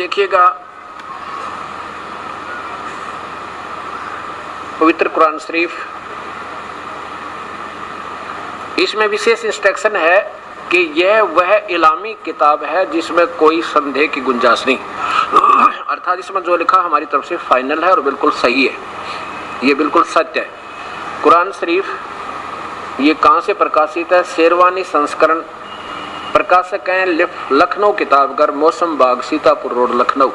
देखिएगा पवित्र कुरान शरीफ, इसमें विशेष इंस्ट्रक्शन है कि यह वह इलामी किताब है जिसमें कोई संदेह की गुंजाइश नहीं, अर्थात इसमें जो लिखा हमारी तरफ से फाइनल है और बिल्कुल सही है, ये बिल्कुल सत्य है। कुरान शरीफ ये कहाँ से प्रकाशित है? शेरवानी संस्करण, प्रकाशक हैं लखनऊ किताबघर, मौसम बाग, सीतापुर रोड, लखनऊ।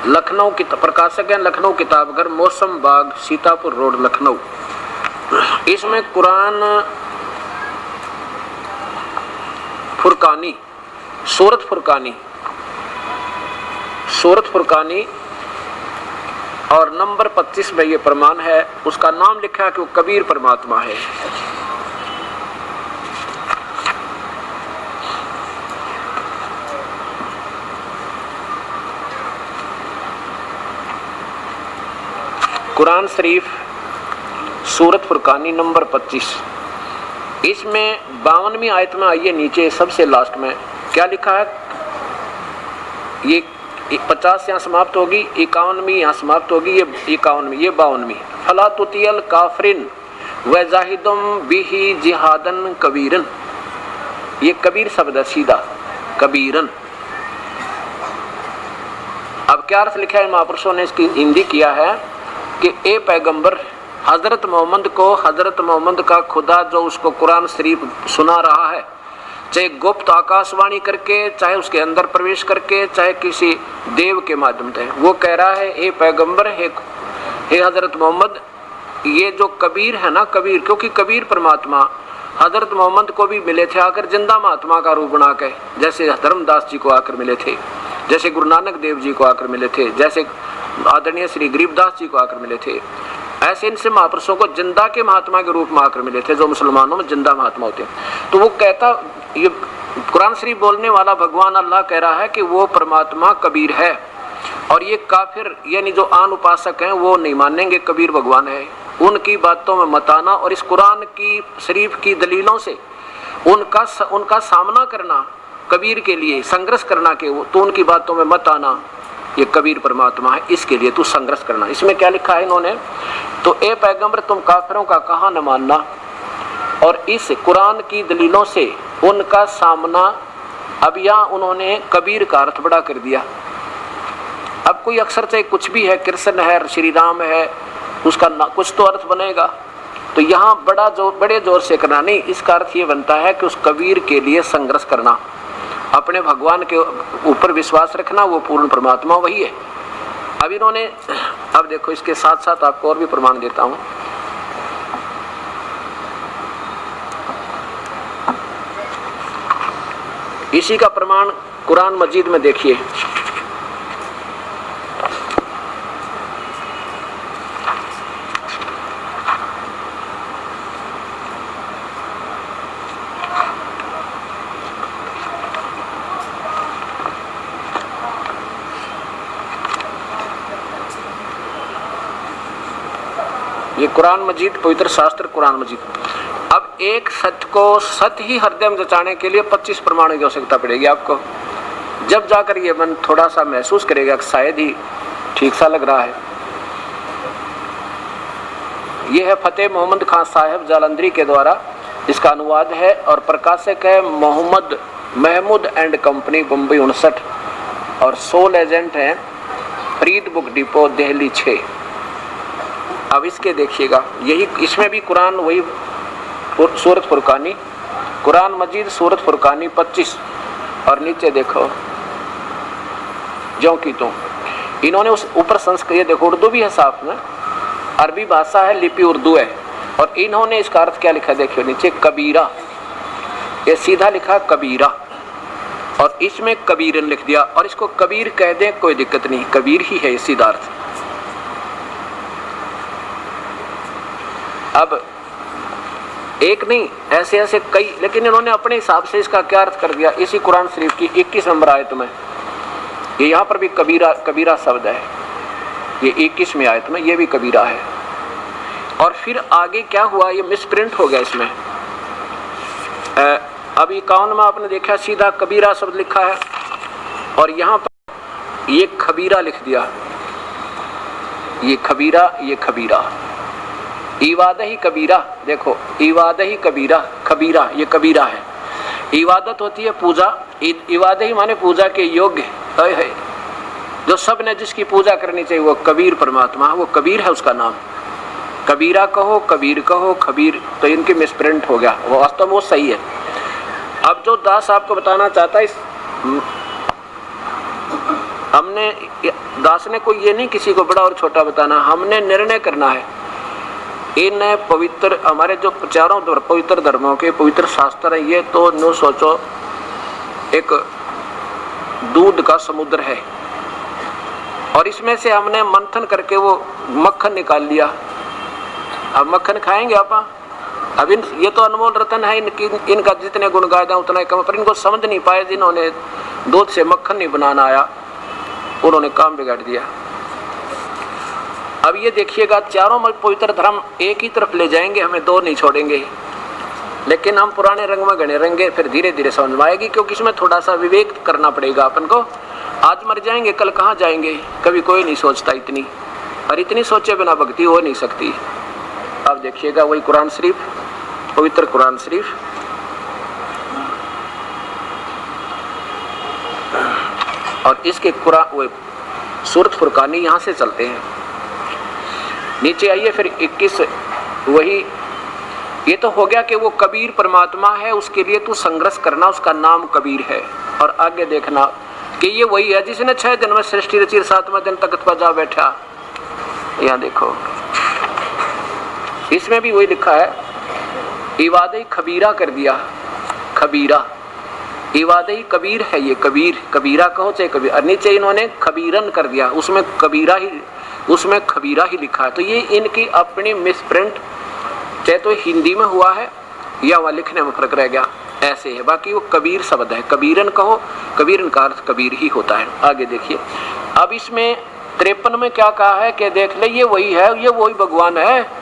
लखनऊ की प्रकाशक हैं लखनऊ किताबघर, मौसम बाग, सीतापुर रोड, लखनऊ। इसमें कुरान फुरकानी, सूरत फुरकानी और नंबर 25 में ये प्रमाण है, उसका नाम लिखा है कि वो कबीर परमात्मा है। कुरान शरीफ सूरत फुरकानी नंबर 25, इसमें 52वीं आयत में आइए नीचे सबसे लास्ट में क्या लिखा है? ये 50 यहाँ समाप्त होगी, 51वीं यहाँ समाप्त होगी, ये 51वीं, ये 52वीं। फला तुतियल काफरिन व जाहिदुम बिही जिहादन कबीरन, ये कबीर शब्द है सीधा, कबीरन। अब क्या अर्थ लिखा है महापुरुषों ने, इसकी हिंदी किया है कि ए पैगंबर, हजरत मोहम्मद का खुदा जो उसको कुरान शरीफ सुना रहा है, चाहे गुप्त आकाशवाणी करके, चाहे उसके अंदर प्रवेश करके, चाहे किसी देव के माध्यम से, वो कह रहा है हे पैगंबर, हे हजरत मोहम्मद, ये जो कबीर है ना, कबीर, क्योंकि कबीर परमात्मा हजरत मोहम्मद को भी मिले थे आकर जिंदा महात्मा का रूप बना के, जैसे धर्मदास जी को आकर मिले थे, जैसे गुरु नानक देव जी को आकर मिले थे, जैसे आदरणीय श्री गरीबदास जी को आकर मिले थे। ऐसे इनसे महापुरुषों को जिंदा के महात्मा के रूप में आकर मिले थे, जो मुसलमानों में जिंदा महात्मा होते हैं। तो वो कहता, ये कुरान शरीफ बोलने वाला भगवान अल्लाह कह रहा है कि वो परमात्मा कबीर है, और ये काफिर यानी जो आन उपासक हैं वो नहीं मानेंगे कबीर भगवान है, उनकी बातों में मत आना, और इस कुरान की शरीफ की दलीलों से उनका सामना करना, कबीर के लिए संघर्ष करना के वो, तो उनकी बातों में मत आना, ये कबीर परमात्मा है, इसके लिए तू संघर्ष करना। इसमें क्या लिखा है इन्होंने, तो ए पैगंबर तुम काफिरों का कहा न मानना, और इस कुरान की दलीलों से उनका सामना। अब यहाँ उन्होंने कबीर का अर्थ बड़ा कर दिया। अब कोई अक्षर चाहे कुछ भी है, कृष्ण है, श्री राम है, उसका कुछ तो अर्थ बनेगा, तो यहाँ बड़े जोर से करना नहीं, इसका अर्थ ये बनता है कि उस कबीर के लिए संघर्ष करना, अपने भगवान के ऊपर विश्वास रखना, वो पूर्ण परमात्मा वही है। अब इन्होंने, अब देखो इसके साथ साथ आपको और भी प्रमाण देता हूं। इसी का प्रमाण कुरान मजीद में देखिए, ये कुरान मजीद, पवित्र शास्त्र कुरान मजीद। अब एक सत्य को सत्य ही हृदय में जचाने के लिए 25 प्रमाणों की आवश्यकता पड़ेगी आपको। जब जाकर ये मन थोड़ा सा महसूस करेगा कि शायद ही ठीक सा लग रहा है। यह है फतेह मोहम्मद खान साहब जालंधरी के द्वारा इसका अनुवाद है, और प्रकाशक है महमूद एंड कंपनी, बम्बई 59, और सोल एजेंट है फरीद बुक डिपो, दिल्ली 6। अब इसके देखिएगा, यही इसमें भी कुरान वही सूरत फुरकानी, कुरान मजीद सूरत फुरकानी 25, और नीचे देखो ज्यों की तो इन्होंने उस ऊपर संस्कृत, ये देखो उर्दू भी है साफ में, अरबी भाषा है, लिपि उर्दू है, और इन्होंने इसका अर्थ क्या लिखा देखियो नीचे, कबीरा, ये सीधा लिखा कबीरा, और इसमें कबीरन लिख दिया, और इसको कबीर कह दें कोई दिक्कत नहीं, कबीर ही है सीधा अर्थ। अब एक नहीं, ऐसे ऐसे कई, लेकिन इन्होंने अपने हिसाब से इसका क्या अर्थ कर दिया। इसी कुरान शरीफ की 21 नंबर आयत में, ये यहाँ पर भी कबीरा शब्द है, ये 21वीं आयत में ये भी कबीरा है। और फिर आगे क्या हुआ, ये मिसप्रिंट हो गया इसमें, अभी 51 में आपने देखा सीधा कबीरा शब्द लिखा है और यहाँ पर ये खबीरा लिख दिया, ये खबीरा, ये खबीरा, इबादत ही कबीरा। देखो इबादत ही कबीरा, खबीरा ये कबीरा है। इबादत होती है पूजा, इबादत ही माने पूजा के योग्य है, जो सब ने जिसकी पूजा करनी चाहिए वो कबीर परमात्मा, वो कबीर है उसका नाम। कबीरा कहो, कबीर कहो, खबीर, तो इनके मिसप्रिंट हो गया, वो वास्तव में वो सही है। अब जो दास आपको बताना चाहता है, हमने दास ने कोई ये नहीं किसी को बड़ा और छोटा बताना, हमने निर्णय करना है। इन पवित्र हमारे जो चारों पवित्र धर्मों के पवित्र शास्त्र है, ये तो नो सोचो एक दूध का समुद्र है और इसमें से हमने मंथन करके वो मक्खन निकाल लिया। अब मक्खन खाएंगे आप? अब ये तो अनमोल रतन है, इनका जितने गुण गाया उतना ही कम, पर इनको समझ नहीं पाए। जिन्होंने दूध से मक्खन नहीं बनाना आया उन्होंने काम बिगाड़ दिया। अब ये देखिएगा चारों पवित्र धर्म एक ही तरफ ले जाएंगे, हमें दो नहीं छोड़ेंगे, लेकिन हम पुराने रंग में गणे रहेंगे, फिर धीरे धीरे समझ में आएगी, क्योंकि इसमें थोड़ा सा विवेक करना पड़ेगा अपन को। आज मर जाएंगे कल कहाँ जाएंगे, कभी कोई नहीं सोचता इतनी, और इतनी सोचे बिना भक्ति हो नहीं सकती। अब देखिएगा वही कुरान शरीफ, पवित्र कुरान शरीफ, और इसके कुरान सूरत फुरकानी यहाँ से चलते हैं, नीचे आइए फिर 21। वही ये तो हो गया कि वो कबीर परमात्मा है, उसके लिए तू संघर्ष करना, उसका नाम कबीर है। और आगे देखना कि ये वही है जिसने 6 दिन में सृष्टि रची, 7वें दिन तख्त पर जा बैठा। यहाँ देखो इसमें भी वही लिखा है, इबादत खबीरा कर दिया, खबीरा, इबादत कबीर है, ये कबीर, कबीरा कहो चाहे कबीर, और नीचे इन्होंने खबीरन कर दिया, उसमें कबीरा ही, उसमें खबीरा ही लिखा है। तो ये इनकी अपनी मिसप्रिंट, चाहे तो हिंदी में हुआ है या वहाँ लिखने में फर्क रह गया, ऐसे है। बाकी वो कबीर शब्द है, कबीरन कहो, कबीरन का अर्थ कबीर ही होता है। आगे देखिए, अब इसमें 53 में क्या कहा है कि देख ले ये वही है, ये वही भगवान है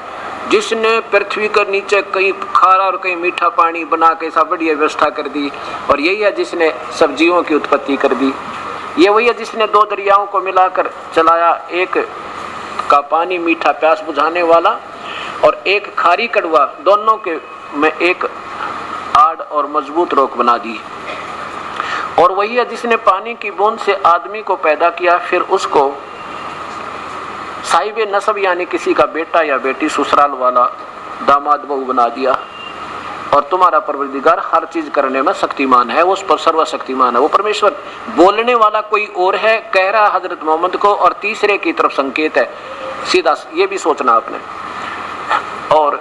जिसने पृथ्वी के नीचे कहीं खारा और कहीं मीठा पानी बना के सब बढ़िया व्यवस्था कर दी, और यही है जिसने सब्जियों की उत्पत्ति कर दी। ये वही है जिसने 2 दरियाओं को मिलाकर चलाया, एक का पानी मीठा प्यास बुझाने वाला और एक खारी कड़वा, दोनों के में एक आड़ और मजबूत रोक बना दी। और वही है जिसने पानी की बूंद से आदमी को पैदा किया, फिर उसको साहिब नसब यानी किसी का बेटा या बेटी ससुराल वाला दामाद बहू बना दिया। और तुम्हारा परवरदिगार हर चीज करने में शक्तिमान है, वो उस पर सर्वशक्तिमान है। वो परमेश्वर बोलने वाला कोई और है, कह रहा हजरत मोहम्मद को, और तीसरे की तरफ संकेत है, सीधा ये भी सोचना आपने। और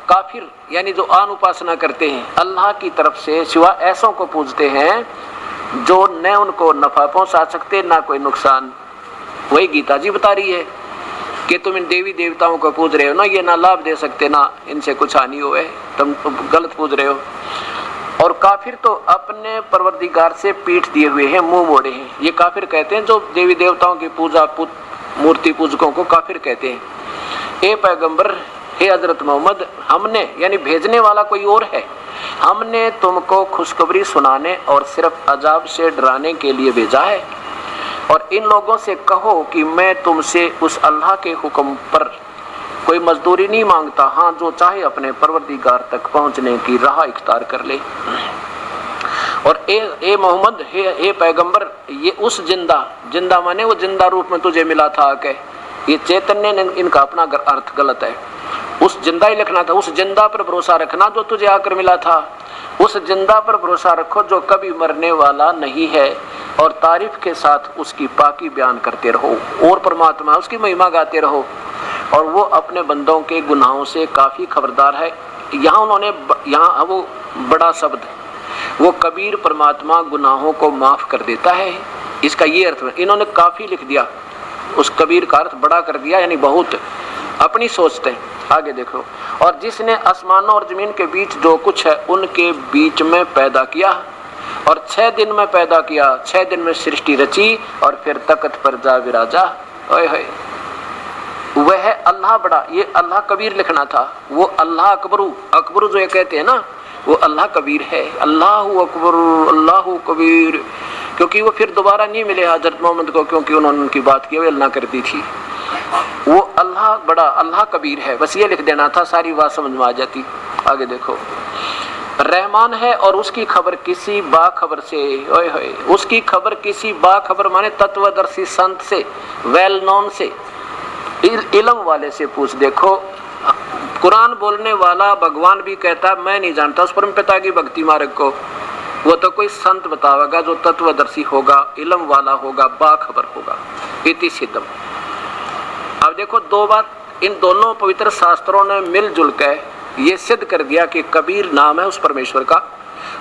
काफिर यानी जो आन उपासना करते हैं अल्लाह की तरफ से सिवा ऐसों को पूजते हैं जो न उनको नफा पहुंचा सकते ना कोई नुकसान। वही गीता जी बता रही है कि तुम इन देवी देवताओं को पूज रहे हो ना, ये ना लाभ दे सकते ना इनसे कुछ हानि हो, तुम गलत पूज रहे हो। और काफिर तो अपने परवरदिगार से पीठ दिए हुए हैं, मुंह मोड़े हैं, ये काफिर कहते हैं। जो देवी देवताओं की पूजा मूर्ति पूजकों को काफिर कहते हैं। ए पैगंबर, हे हजरत मोहम्मद, हमने यानी भेजने वाला कोई और है, हमने तुमको खुशखबरी सुनाने और सिर्फ अजाब से डराने के लिए भेजा है। और इन लोगों से कहो कि मैं तुमसे उस अल्लाह के हुक्म पर कोई मजदूरी नहीं मांगता, हाँ जो चाहे अपने परवरदिगार तक पहुंचने की राह इख्तियार कर ले। और ए मोहम्मद, हे पैगंबर, ये उस जिंदा माने वो जिंदा रूप में तुझे मिला था के, ये चैतन्य ने इनका अपना अर्थ गलत है, उस जिंदा ही लिखना था। उस जिंदा पर भरोसा रखना जो तुझे आकर मिला था, उस जिंदा पर भरोसा रखो जो कभी मरने वाला नहीं है, और तारीफ के साथ उसकी पाकी बयान करते रहो, और परमात्मा उसकी महिमा गाते रहो, और वो अपने बंदों के गुनाहों से काफ़ी खबरदार है। यहाँ उन्होंने यहाँ वो बड़ा शब्द, वो कबीर परमात्मा गुनाहों को माफ़ कर देता है, इसका ये अर्थ है। इन्होंने काफ़ी लिख दिया, उस कबीर का अर्थ बड़ा कर दिया, यानी बहुत अपनी सोचते हैं। आगे देखो, और जिसने आसमानों और जमीन के बीच जो कुछ है उनके बीच में पैदा किया, और 6 दिन में पैदा किया, 6 दिन में सृष्टि रची, और फिर तख्त पर जा विराजा। ओए होए, वह अल्लाह बड़ा, ये अल्लाह कबीर लिखना था, वो अल्लाह अकबरू, अकबरू जो ये कहते हैं ना वो अल्लाह कबीर है, अल्लाह अकबर अल्लाह कबीर, क्योंकि वो फिर दोबारा नहीं मिले हजरत मोहम्मद को, क्योंकि उन्होंने उनकी बात की अल्लाह कर दी थी। वो अल्लाह बड़ा अल्लाह कबीर है, बस ये लिख देना था, सारी बात समझ में आ जाती। आगे देखो, रहमान है और उसकी खबर किसी बाखबर से, ओए होए, उसकी खबर किसी बाखबर माने तत्वदर्शी संत से, वेल नोन से, इल्म वाले से पूछ। देखो कुरान बोलने वाला भगवान भी कहता मैं नहीं जानता उस परम पिता की भक्ति मार्ग को, वो तो कोई संत बतावेगा जो तत्वदर्शी होगा, इल्म वाला होगा, बाखबर होगा। इति सिद्धम। अब देखो दो बात, इन दोनों पवित्र शास्त्रों ने मिलजुल कर ये सिद्ध कर दिया कि कबीर नाम है उस परमेश्वर का,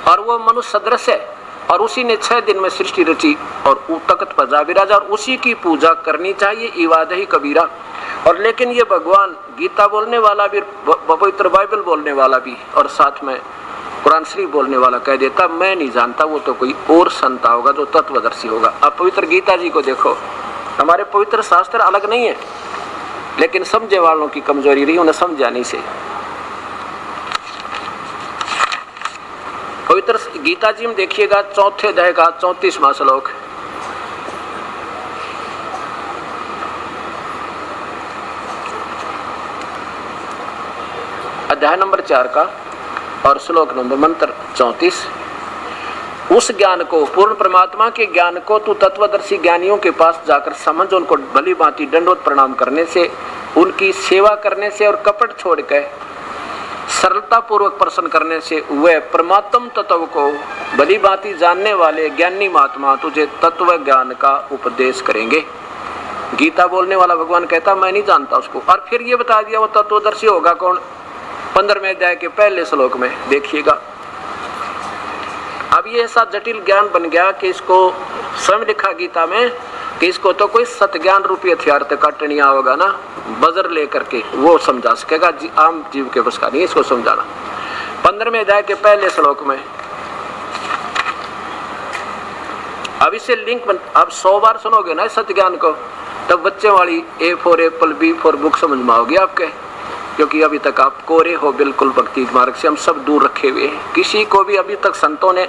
और वो मनुष्य सदृश है, और उसी ने 6 दिन में सृष्टि रची और तख्त पर जा विराजा, और उसी की पूजा करनी चाहिए, इबादत ही कबीरा। और लेकिन ये भगवान गीता बोलने वाला भी, पवित्र बाइबल बोलने वाला भी, और साथ में कुरान शरीफ बोलने वाला कह देता मैं नहीं जानता, वो तो कोई और संत होगा जो तत्वदर्शी होगा। अब पवित्र गीता जी को देखो, हमारे पवित्र शास्त्र अलग नहीं है, लेकिन समझे वालों की कमजोरी रही, उन्हें समझा नहीं से। पवित्र गीता जी में देखिएगा 4 अध्याय का 34वां श्लोक, अध्याय नंबर 4 का और श्लोक नंबर मंत्र 34। उस ज्ञान को, पूर्ण परमात्मा के ज्ञान को तू तत्वदर्शी ज्ञानियों के पास जाकर समझ, उनको भली भांति दंडवत प्रणाम करने से, उनकी सेवा करने से और कपट छोड़कर सरलता पूर्वक प्रसन्न करने से वह परमात्म तत्व को भली भांति जानने वाले ज्ञानी महात्मा तुझे तत्व ज्ञान का उपदेश करेंगे। गीता बोलने वाला भगवान कहता मैं नहीं जानता उसको, और फिर ये बता दिया वो तत्वदर्शी होगा कौन, 15वें अध्याय के पहले श्लोक में देखिएगा। अब ये ऐसा जटिल ज्ञान बन गया कि इसको स्वयं लिखा गीता में कि इसको तो कोई सत्य ज्ञान रूपी हथियार तक काटनिया होगा ना, बजर लेकर के वो समझा सकेगा, आम जीव के बस का नहीं इसको समझाना। 15वें अध्याय के पहले श्लोक में अब इसे लिंक अब 100 बार सुनोगे ना सत्य ज्ञान को, तब बच्चे वाली A for apple, B for book समझ में आओगी आपके, क्योंकि अभी तक आप कोरे हो बिल्कुल भक्ति मार्ग से, हम सब दूर रखे हुए हैं। किसी को भी अभी तक संतों ने,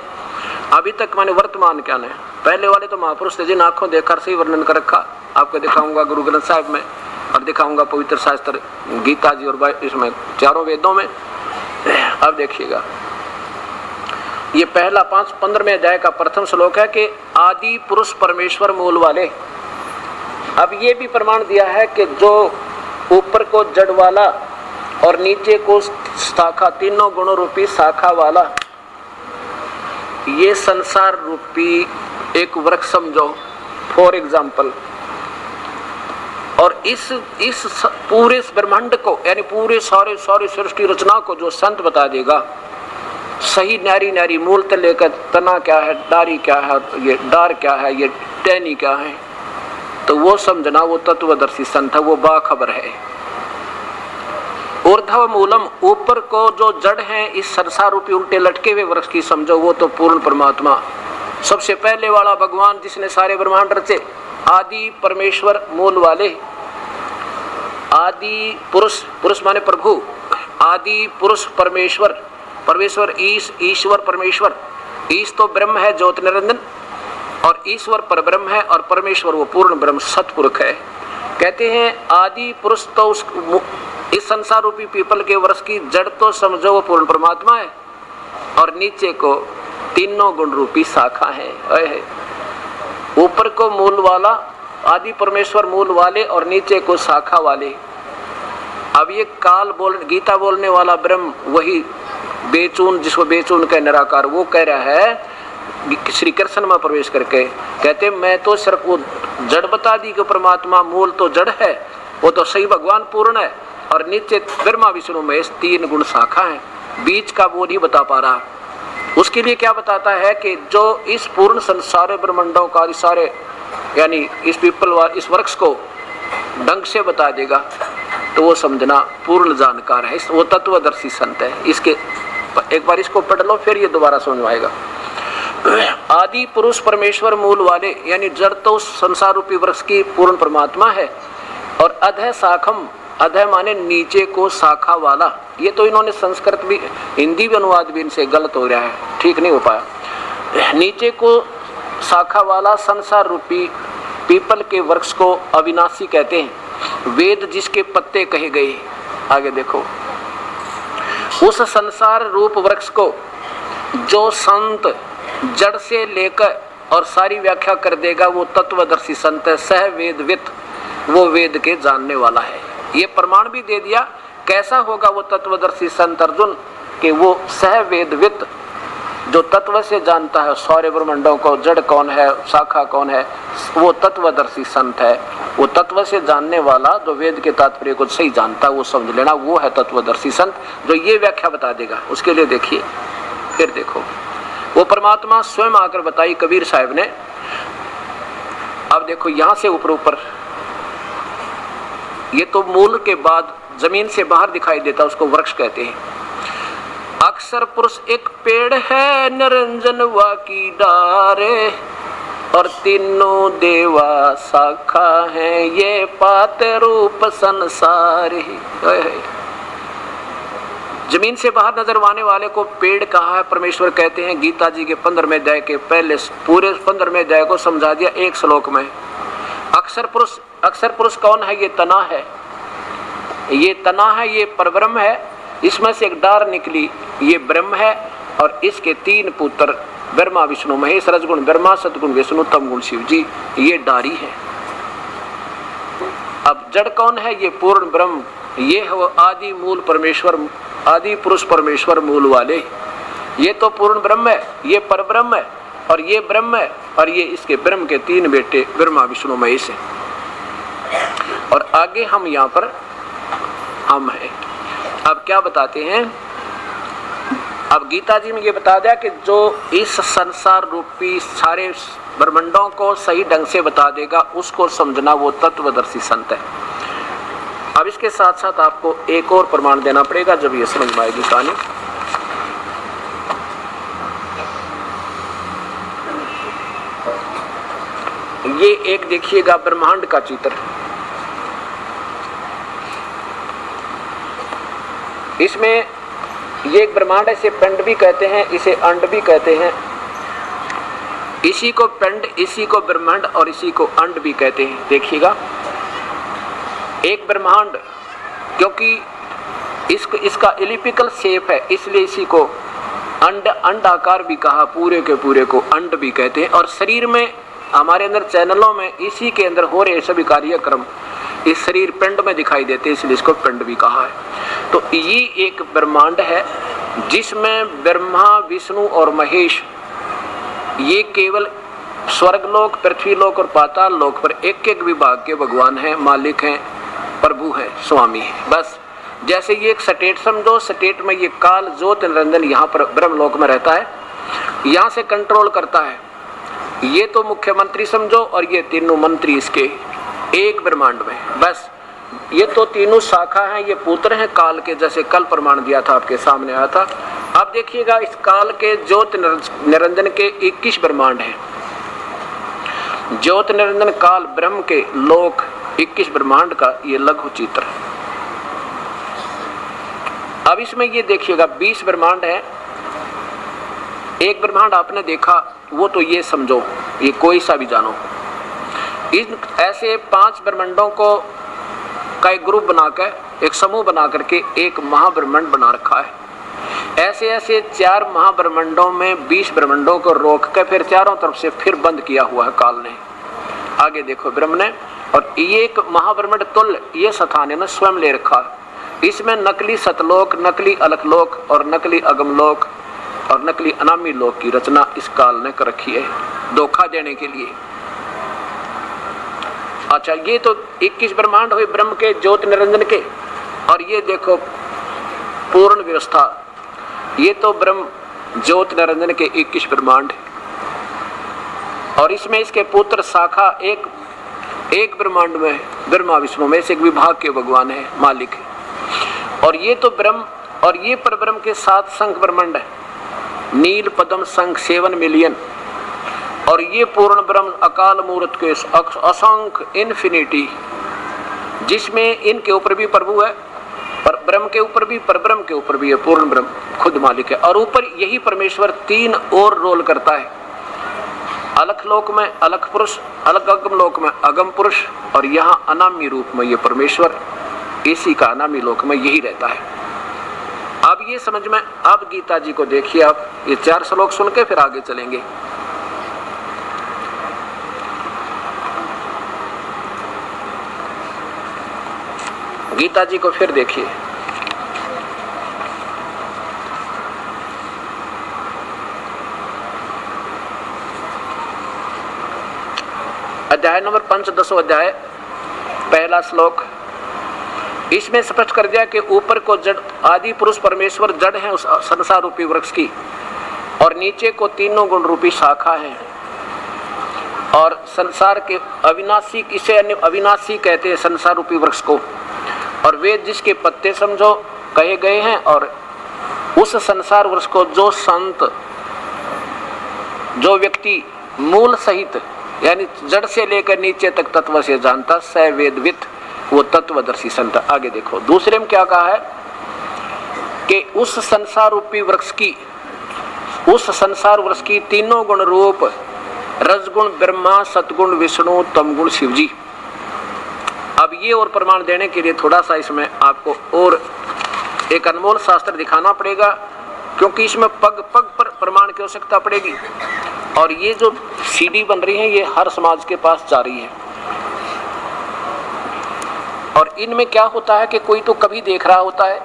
अभी तक मैंने वर्तमान क्या है, पहले वाले तो महापुरुष थे जिन आंखों देखकर सही वर्णन कर रखा, आपको दिखाऊंगा गुरु ग्रंथ साहिब में, और दिखाऊंगा पवित्र शास्त्र गीता जी और इसमें 4 वेदों में। अब देखिएगा ये पहला 15वें अध्याय का प्रथम श्लोक है कि आदि पुरुष परमेश्वर मूल वाले। अब ये भी प्रमाण दिया है कि जो ऊपर को जड़ वाला और नीचे को शाखा, तीनों गुणों रूपी शाखा वाला, ये संसार रूपी एक वृक्ष समझो फॉर एग्जाम्पल, और इस पूरे ब्रह्मांड को यानी पूरे सारे सृष्टि रचना को जो संत बता देगा, सही नारी नारी मूल से लेकर तना क्या है, डारी क्या है, ये डार क्या है, ये टहनी क्या है, तो वो समझना वो तत्वदर्शी संत है, वो बाखबर है। ऊर्ध्व मूलम, ऊपर को जो जड़ है इस संसार रूपी उल्टे लटके हुए वृक्ष की समझो, वो तो पूर्ण परमात्मा, सबसे पहले वाला भगवान जिसने सारे ब्रह्मांड रचे, आदि परमेश्वर मूल वाले, आदि पुरुष, पुरुष माने प्रभु, आदि पुरुष परमेश्वर, परमेश्वर ईश्वर परमेश्वर, ईश तो ब्रह्म है ज्योत निरंजन, और ईश्वर परब्रह्म है, और परमेश्वर वो पूर्ण ब्रह्म सतपुरुष है। कहते हैं आदि पुरुष तो उस इस संसार रूपी पीपल के वृक्ष की जड़ तो समझो वो पूर्ण परमात्मा है, और नीचे को तीनों गुण रूपी शाखा है। ऊपर को मूल वाला आदि परमेश्वर मूल वाले, और नीचे को शाखा वाले। अब ये काल गीता बोलने वाला ब्रह्म वही बेचून, जिसको बेचून का निराकार, वो कह रहा है श्री कृष्ण में प्रवेश करके, कहते मैं तो सिर्फ वो जड़ बता दी कि परमात्मा मूल तो जड़ है, वो तो सही भगवान पूर्ण है, और नीचे ब्रह्मा विष्णु महेश 3 गुण शाखा है, बीच का वो नहीं बता पा रहा। उसके लिए क्या बताता है कि जो इस पूर्ण संसार ब्रह्मांडों का सारे यानी इस पीपल इस वृक्ष को ढंग से बता देगा, तो वो समझना पूर्ण जानकार है, वो तत्वदर्शी संत है। इसके एक बार इसको पढ़ लो, फिर ये दोबारा समझ आएगा। आदि पुरुष परमेश्वर मूल वाले, यानी जड़ तो संसार रूपी वृक्ष की पूर्ण परमात्मा है, और अधः शाखम, अधः माने नीचे को, शाखा वाला। ये तो इन्होंने संस्कृत भी, हिंदी भी अनुवाद भी इनसे गलत हो रहा है, ठीक नहीं हो पाया। नीचे को शाखा वाला संसार रूपी पीपल के वृक्ष को अविनाशी कहते हैं, वेद जिसके पत्ते कहे गए। आगे देखो, उस संसार रूप वृक्ष को जो संत जड़ से लेकर और सारी व्याख्या कर देगा वो तत्वदर्शी संत है, सह वेदवित, वो वेद के जानने वाला है। ये प्रमाण भी दे दिया कैसा होगा वो तत्वदर्शी संत अर्जुन, कि वो सह वेदवित, जो तत्व से जानता है सारे ब्रह्मांडों को, जड़ कौन है, शाखा कौन है, वो तत्वदर्शी संत है। वो तत्व से जानने वाला, जो वेद के तात्पर्य को सही जानता है, वो समझ लेना, वो है तत्वदर्शी संत, जो ये व्याख्या बता देगा। उसके लिए देखिए, फिर देखो, वो परमात्मा स्वयं आकर बताई कबीर साहब ने। अब देखो यहां से ऊपर ऊपर, ये तो मूल के बाद जमीन से बाहर दिखाई देता, उसको वृक्ष कहते हैं। अक्षर पुरुष एक पेड़ है, निरंजन वा की डारे, और तीनों देवा शाखा है, ये पाते रूप संसार ही। जमीन से बाहर नजर आने वाले को पेड़ कहा है, परमेश्वर कहते हैं। गीता जी के 15वें अध्याय के पहले पूरे 15वें अध्याय को समझा दिया एक श्लोक में। अक्षर पुरुष कौन है? ये तना है, ये तना है, ये परब्रह्म है, इसमें से एक डार निकली, ये ब्रह्म है, और इसके 3 पुत्र ब्रह्मा विष्णु महेश, रजगुण ब्रह्मा, सतगुण विष्णु, तमगुण शिव जी, ये डारी है। अब जड़ कौन है? ये पूर्ण ब्रह्म, ये है वो आदि मूल परमेश्वर, आदि पुरुष परमेश्वर मूल वाले। ये तो पूर्ण ब्रह्म है, ये परब्रह्म है, और ये ब्रह्म है, और ये इसके ब्रह्म के 3 बेटे ब्रह्मा विष्णु महेश है। और आगे हम यहाँ पर हम है। अब क्या बताते हैं? अब गीता जी में ये बता दिया कि जो इस संसार रूपी सारे ब्रह्मांडों को सही ढंग से बता देगा, उसको समझना वो तत्वदर्शी संत है। अब इसके साथ साथ आपको एक और प्रमाण देना पड़ेगा, जब ये समझ में आएगी कहानी। ये एक देखिएगा ब्रह्मांड का चित्र, इसमें ये एक ब्रह्मांड है, इसे पिंड भी कहते हैं, इसे अंड भी कहते हैं। इसी को पिंड, इसी को ब्रह्मांड और इसी को अंड भी कहते हैं। देखिएगा, एक ब्रह्मांड, क्योंकि इसका एलिप्टिकल शेप है, इसलिए इसी को अंडाकार भी कहा, पूरे के पूरे को अंड भी कहते हैं। और शरीर में, हमारे अंदर चैनलों में, इसी के अंदर हो रहे सभी कार्यक्रम इस शरीर पिंड में दिखाई देते, इसलिए इसको पिंड भी कहा है। तो ये एक ब्रह्मांड है जिसमें ब्रह्मा, विष्णु और महेश, ये केवल स्वर्गलोक, पृथ्वीलोक और पाताल लोक पर एक एक विभाग के भगवान हैं, मालिक हैं, प्रभु हैं, स्वामी हैं। बस जैसे ये एक स्टेट समझो, स्टेट में ये काल ज्योत निरंजन यहाँ पर ब्रह्मलोक में रहता है, यहाँ से कंट्रोल करता है। ये तो मुख्यमंत्री समझो, और ये तीनों मंत्री इसके एक ब्रह्मांड में। बस ये तो तीनों शाखा हैं, ये पुत्र हैं काल के, जैसे कल प्रमाण दिया था, आपके सामने आया था। अब देखिएगा, इस काल के ज्योत निरंजन के 21 ब्रह्मांड हैं। ज्योत निरंजन काल ब्रह्म के लोक 21 ब्रह्मांड का ये लघु चित्र। अब इसमें ये देखिएगा 20 ब्रह्मांड है। एक ब्रह्मांड आपने देखा, वो तो ये समझो, ये कोई सा भी जानो, इन ऐसे 5 ब्रह्मांडों को का एक ग्रुप बनाकर, एक समूह बना करके एक महाब्रह्मांड बना रखा है। ऐसे ऐसे 4 महाब्रह्मांडों में 20 ब्रह्मांडों को रोक कर फिर चारों तरफ से फिर बंद किया हुआ है काल ने। आगे देखो ब्रह्म ने, और ये एक महाब्रह्मांड तुल्य ये स्थान ने स्वयं ले रखा। इसमें नकली सतलोक, नकली अलकलोक और नकली अगमलोक और नकली अनामी लोक की रचना इस काल ने कर रखी है, धोखा देने के लिए। अच्छा, ये तो 21 ब्रह्मांड हुए ब्रह्म के, ज्योत निरंजन के। और ये देखो पूर्ण व्यवस्था, ये तो ब्रह्म ज्योत निरंजन के 21 ब्रह्मांड। और इसमें इसके पुत्र शाखा एक ब्रह्मांड में ब्रह्मा विष्णु में से एक विभाग के भगवान है, मालिक है। और ये तो ब्रह्म, और ये परब्रह्म के 7 शंख ब्रह्मांड है, नील पद्म शंख 7 मिलियन। और ये पूर्ण ब्रह्म अकाल मूर्त के असंख्य इन्फिनिटी जिसमें इनके ऊपर भी प्रभु है, पर ब्रह्म के ऊपर भी, पर ब्रह्म के ऊपर भी है, पूर्ण ब्रह्म खुद मालिक है। और ऊपर यही परमेश्वर 3 और रोल करता है, अलख लोक में अलख पुरुष, अलग अगम लोक में अगम पुरुष, और यहाँ अनामी रूप में ये परमेश्वर, इसी का अनामी लोक में यही रहता है। अब ये समझ में, अब गीता जी को देखिए आप, ये 4 श्लोक सुन के फिर आगे चलेंगे। गीता जी को फिर देखिए, अध्याय नंबर 5, 10वां अध्याय, पहला श्लोक। इसमें स्पष्ट कर दिया कि ऊपर को जड़ आदि पुरुष परमेश्वर जड़ है उस संसार रूपी वृक्ष की, और नीचे को तीनों गुण रूपी शाखा है। और संसार के अविनाशी, किसे अविनाशी कहते हैं संसार रूपी वृक्ष को, और वेद जिसके पत्ते समझो कहे गए हैं। और उस संसार वृक्ष को जो संत, जो व्यक्ति मूल सहित यानी जड़ से लेकर नीचे तक तत्व से जानता, स वेदवित, वो तत्वदर्शी संत। आगे देखो दूसरे में क्या कहा है कि उस संसार रूपी वृक्ष की, उस संसार वृक्ष की तीनों गुण रूप रजगुण ब्रह्मा, सतगुण विष्णु, तमगुण शिव जी। अब ये और प्रमाण देने के लिए थोड़ा सा इसमें आपको और एक अनमोल शास्त्र दिखाना पड़ेगा, क्योंकि इसमें पग पग पर प्रमाण की आवश्यकता पड़ेगी। और ये जो सीडी बन रही है ये हर समाज के पास जा रही है, और इनमें क्या होता है कि कोई तो कभी देख रहा होता है,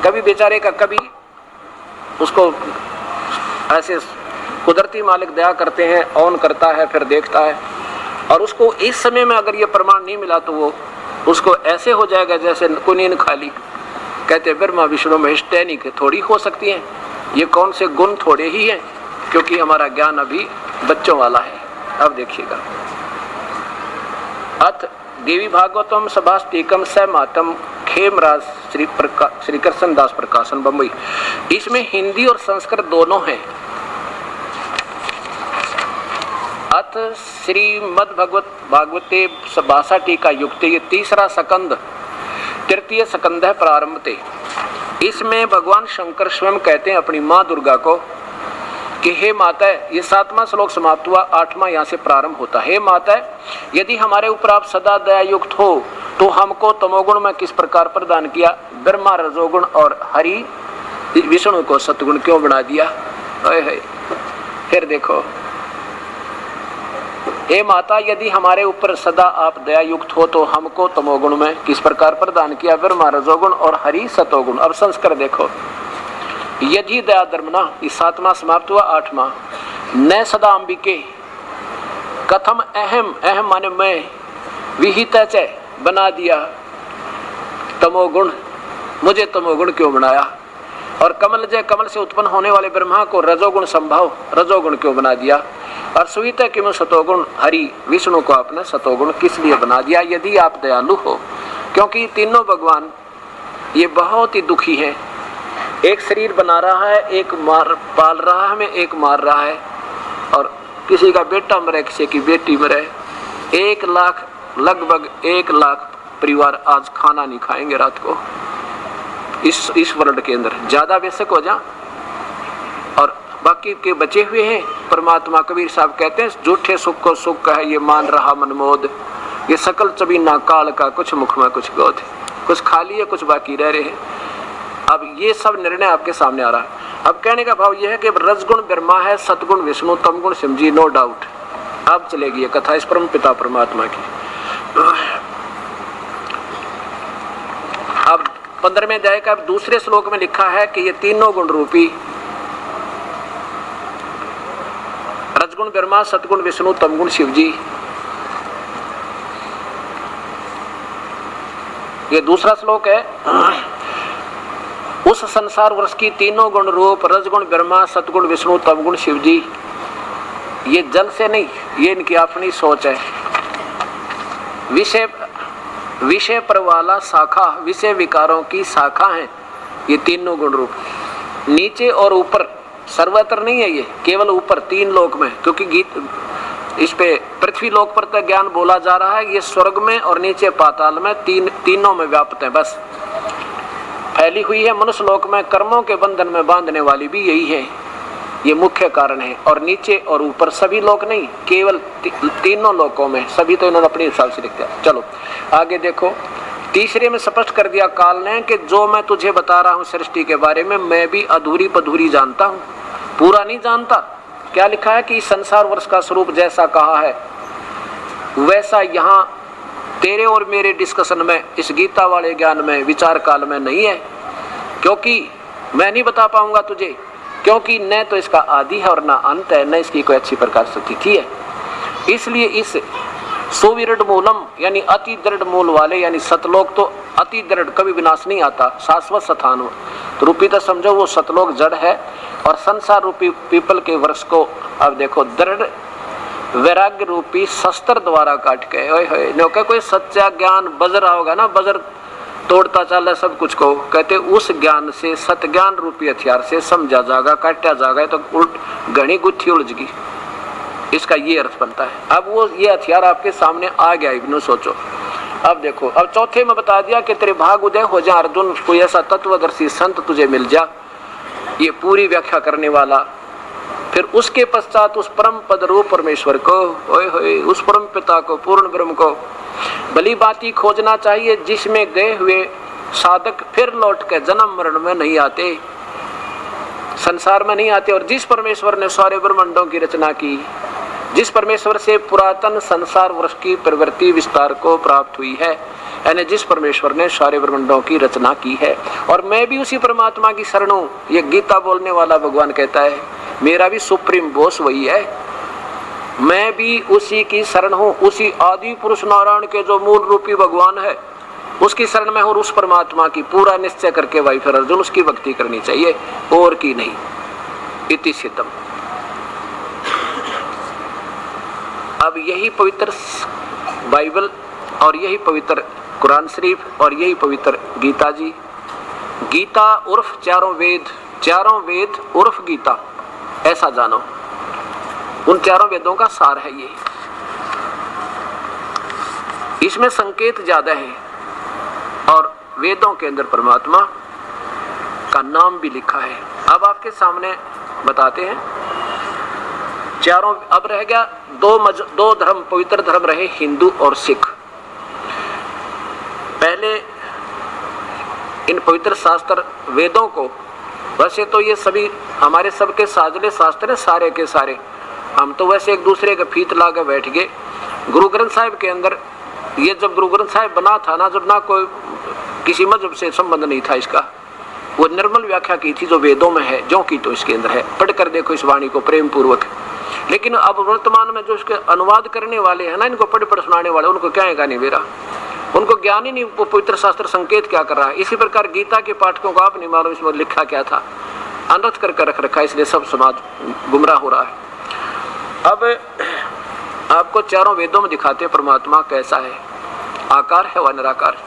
कभी बेचारे का, कभी उसको ऐसे कुदरती मालिक दया करते हैं, ऑन करता है, फिर देखता है, और उसको इस समय में अगर ये प्रमाण नहीं मिला तो वो उसको ऐसे हो जाएगा जैसे कुनीन खाली। कहते ब्रह्मा विष्णु महेश टैनिक थोड़ी हो सकती हैं, ये कौन से गुण थोड़े ही हैं, क्योंकि हमारा ज्ञान अभी बच्चों वाला है। अब देखिएगा, अथ देवी भागवतम सभास्तिकम स मातम खेमराज श्री कृष्ण दास प्रकाशन बम्बई। इसमें हिंदी और संस्कृत दोनों हैं। अथ श्रीमद् भागवते भाषा टीका युक्त, ये 3रा स्कंद, 3य स्कंद है प्रारंभ थे। इसमें भगवान शंकर स्वयं कहते हैं अपनी माँ दुर्गा को कि हे माता, ये 7वां श्लोक समाप्त हुआ, 8वां यहाँ से प्रारंभ होता है। हे माता, यदि हमारे ऊपर आप सदा दया युक्त हो तो हमको तमोगुण में किस प्रकार प्रदान किया, ब्रह्मा रजोगुण और हरि विष्णु को सतगुण क्यों बना दिया। फिर देखो, हे माता, यदि हमारे ऊपर सदा आप दया युक्त हो तो हमको तमोगुण में किस प्रकार प्रदान किया, ब्रह्मा रजोगुण और हरि सतोगुण। अब संस्कार देखो, यदि दया धर्मना, इस 7वां समाप्त हुआ, 8वां। न सदा अंबिके कथम अहम, अहम माने मैं, विहित च बना दिया तमोगुण, मुझे तमोगुण क्यों बनाया। और कमल जय, कमल से उत्पन्न होने वाले ब्रह्मा को रजोगुण संभव, रजोगुण क्यों बना दिया। और सुवित है कि मैं सतोगुण हरि विष्णु को आपने सतोगुण किस लिए बना दिया, यदि आप दयालु हो। क्योंकि तीनों भगवान ये बहुत ही दुखी है, एक शरीर बना रहा है, एक मार पाल रहा है, एक मार रहा है, और किसी का बेटा मरे, किसी की बेटी मरे। 1 लाख, लगभग 1 लाख परिवार आज खाना नहीं खाएंगे रात को इस वर्ल्ड के अंदर, ज्यादा बेशक हो जा, और बाकी के बचे हुए हैं। परमात्मा कबीर साहब कहते हैं, झूठे सुख को सुख है ये मान रहा मनमोद, ये सकल चबीना काल का, कुछ मुख में कुछ गोद, कुछ खाली है कुछ बाकी रह रहे हैं। अब ये सब निर्णय आपके सामने आ रहा है। अब कहने का भाव यह है कि रजगुण ब्रह्मा है, सतगुण विष्णु, तमगुण शिव जी, नो डाउट। अब चलेगी ये कथा इस परम पिता परमात्मा की। अब 15वें अध्याय का दूसरे श्लोक में लिखा है कि ये तीनों गुण रूपी रजगुण ब्रह्मा, सतगुण विष्णु, तमगुण शिव जी, ये दूसरा श्लोक है। उस संसार वृक्ष की तीनों गुण रूप रजगुण ब्रह्मा, सतगुण विष्णु, तमगुण शिव जी, ये जल से नहीं, ये इनकी अपनी सोच है। विषय पर वाला शाखा, विषय विकारों की शाखा है ये तीनों गुण रूप। नीचे और ऊपर, सर्वत्र नहीं है ये, केवल ऊपर 3 लोक में, क्योंकि इस पे पृथ्वी लोक पर तक ज्ञान बोला जा रहा है, ये स्वर्ग में और नीचे पाताल में तीनों में व्याप्त है। बस फैली हुई है। मनुष्य लोक में कर्मों के बंधन में बांधने वाली भी यही है, ये मुख्य कारण है। और नीचे और ऊपर सभी लोक नहीं, केवल तीनों लोकों में, सभी तो इन्होंने अपने हिसाब से लिख दिया। चलो आगे देखो, तीसरे में स्पष्ट कर दिया काल ने कि जो मैं तुझे बता रहा हूं सृष्टि के बारे में, मैं भी अधूरी पधूरी जानता हूं, पूरा नहीं जानता। क्या लिखा है कि संसार वर्ष का स्वरूप जैसा कहा है वैसा यहाँ तेरे और मेरे डिस्कशन में, इस गीता वाले ज्ञान में, विचार काल में नहीं है, क्योंकि मैं नहीं बता पाऊंगा तुझे, क्योंकि न तो इसका आदि है और न अंत है, न इसकी कोई अच्छी प्रकार से तिथि है। इसलिए इस सुविदृढ़ मूलम यानी अति दृढ़ मूल वाले यानी सतलोक तो अति दृढ़, कभी विनाश नहीं आता, शाश्वत स्थान तो रूपी तो समझो वो सतलोक जड़ है, और संसार रूपी पीपल के वृक्ष को अब देखो दृढ़ वैराग्य रूपी शस्त्र द्वारा काट के, ओए नौका कोई सच्चा ज्ञान बज रहा होगा ना, बजर तोड़ता चल है सब कुछ को, कहते उस ज्ञान से सत ज्ञान रूपी हथियार से समझा जाएगा, काटा जाएगा, तो उल्ट घनी गुत्थी उलझगी। इसका ये अर्थ बनता है। अब वो ये हथियार आपके सामने आ गया, इब्नो सोचो। अब देखो, अब चौथे में बता दिया कि तेरे भाग उदय हो जा अर्जुन, कोई ऐसा तत्वदर्शी संत तुझे मिल जा, ये पूरी व्याख्या करने वाला। फिर उसके पश्चात उस परम पद रूप परमेश्वर को, ओए होए, उस परम पिता को, पूर्ण ब्रह्म को भली बाती खोजना चाहिए, जिसमें गए हुए साधक फिर लौट के जन्म मरण में नहीं आते, संसार में नहीं आते। और जिस परमेश्वर ने सारे ब्रह्मांडों की रचना की, जिस परमेश्वर से पुरातन संसार वर्ष की प्रवृत्ति विस्तार को प्राप्त हुई है, यानी जिस परमेश्वर ने सारे ब्रह्मांडों की रचना की है, और मैं भी उसी परमात्मा की शरण हूं। ये गीता बोलने वाला भगवान कहता है, मेरा भी सुप्रीम बॉस वही है, मैं भी उसी की शरण हूं, उसी आदि पुरुष नारायण के जो मूल रूपी भगवान है उसकी शरण में, और उस परमात्मा की पूरा निश्चय करके भाई फिर अर्जुन उसकी भक्ति करनी चाहिए, और की नहीं। इति सिद्धम। अब यही पवित्र बाइबल और यही पवित्र कुरान शरीफ और यही पवित्र गीता जी, गीता उर्फ चारों वेद उर्फ गीता, ऐसा जानो, उन चारों वेदों का सार है ये। इसमें संकेत ज्यादा है और वेदों के अंदर परमात्मा का नाम भी लिखा है। अब आपके सामने बताते हैं चारों। अब रह गया दो धर्म, पवित्र धर्म रहे हिंदू और सिख। पहले इन पवित्र शास्त्र वेदों को, वैसे तो ये सभी हमारे सबके साजले शास्त्र है, सारे के सारे, हम तो वैसे एक दूसरे का फीत ला के बैठ गए। गुरु ग्रंथ साहिब के अंदर, ये जब गुरु ग्रंथ साहिब बना था ना, जब ना कोई किसी मजहब से संबंध नहीं था इसका, वो निर्मल व्याख्या की थी जो वेदों में है, जो की तो इसके अंदर है। पढ़कर देखो इस वाणी को प्रेम पूर्वक। लेकिन अब वर्तमान में जो इसके अनुवाद करने वाले हैं ना, इनको पढ़ सुनाने वाले, उनको क्या है नहीं मेरा, उनको ज्ञान ही नहीं वो पवित्र शास्त्र संकेत क्या कर रहा है। इसी प्रकार गीता के पाठकों को आप नहीं मालूम इसमें लिखा क्या था, अनर्थ करके रख रखा है, इसलिए सब समाज गुमराह हो रहा है। अब आपको चारों वेदों में दिखाते परमात्मा कैसा है, आकार है व निराकार।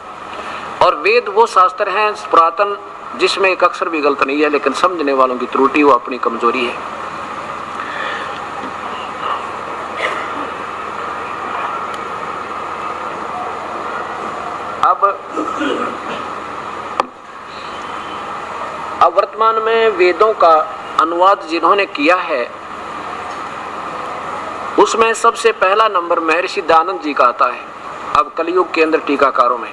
और वेद वो शास्त्र हैं पुरातन जिसमें एक अक्षर भी गलत नहीं है, लेकिन समझने वालों की त्रुटि वो अपनी कमजोरी है। अब वर्तमान में वेदों का अनुवाद जिन्होंने किया है उसमें सबसे पहला नंबर महर्षि दयानंद जी का आता है। अब कलयुग के अंदर टीकाकारों में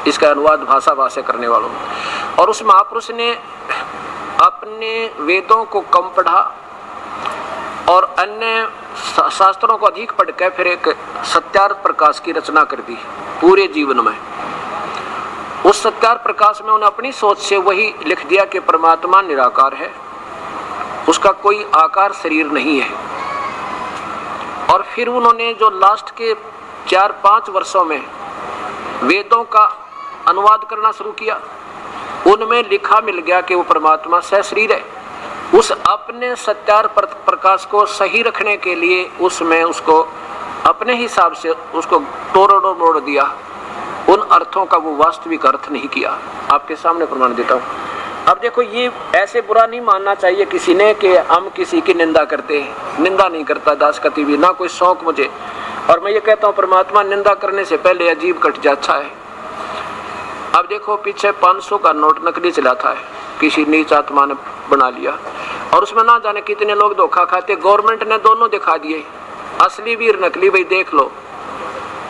इसका अनुवाद भाषा करने वालों में, और उस महापुरुष ने अपने वेदों को कम पढ़ा और अन्य शास्त्रों को अधिक पढ़कर फिर एक सत्यार्थ प्रकाश की रचना कर दी पूरे जीवन में। उस सत्यार्थ प्रकाश में उन्हें अपनी सोच से वही लिख दिया कि परमात्मा निराकार है, उसका कोई आकार शरीर नहीं है। और फिर उन्होंने जो लास्ट के 4-5 वर्षों में वेदों का अनुवाद करना शुरू किया, उनमें लिखा मिल गया कि वो परमात्मा सशरीर है। उस अपने सत्यार्थ प्रकाश को सही रखने के लिए उसमें उसको अपने हिसाब से उसको तोड़ मोड़ दिया, उन अर्थों का वो वास्तविक अर्थ नहीं किया। आपके सामने प्रमाण देता हूँ। अब देखो, ये ऐसे बुरा नहीं मानना चाहिए किसी ने कि हम किसी की निंदा करते हैं। निंदा नहीं करता दास कति भी, ना कोई शौक मुझे। और मैं ये कहता हूँ परमात्मा निंदा करने से पहले अजीब कट जाता है। अब देखो, पीछे 500 का नोट नकली चलाता है, किसी नीच आत्मा ने बना लिया और उसमें ना जाने कितने लोग धोखा खाते। गवर्नमेंट ने दोनों दिखा दिए, असली भी और नकली। भाई देख लो,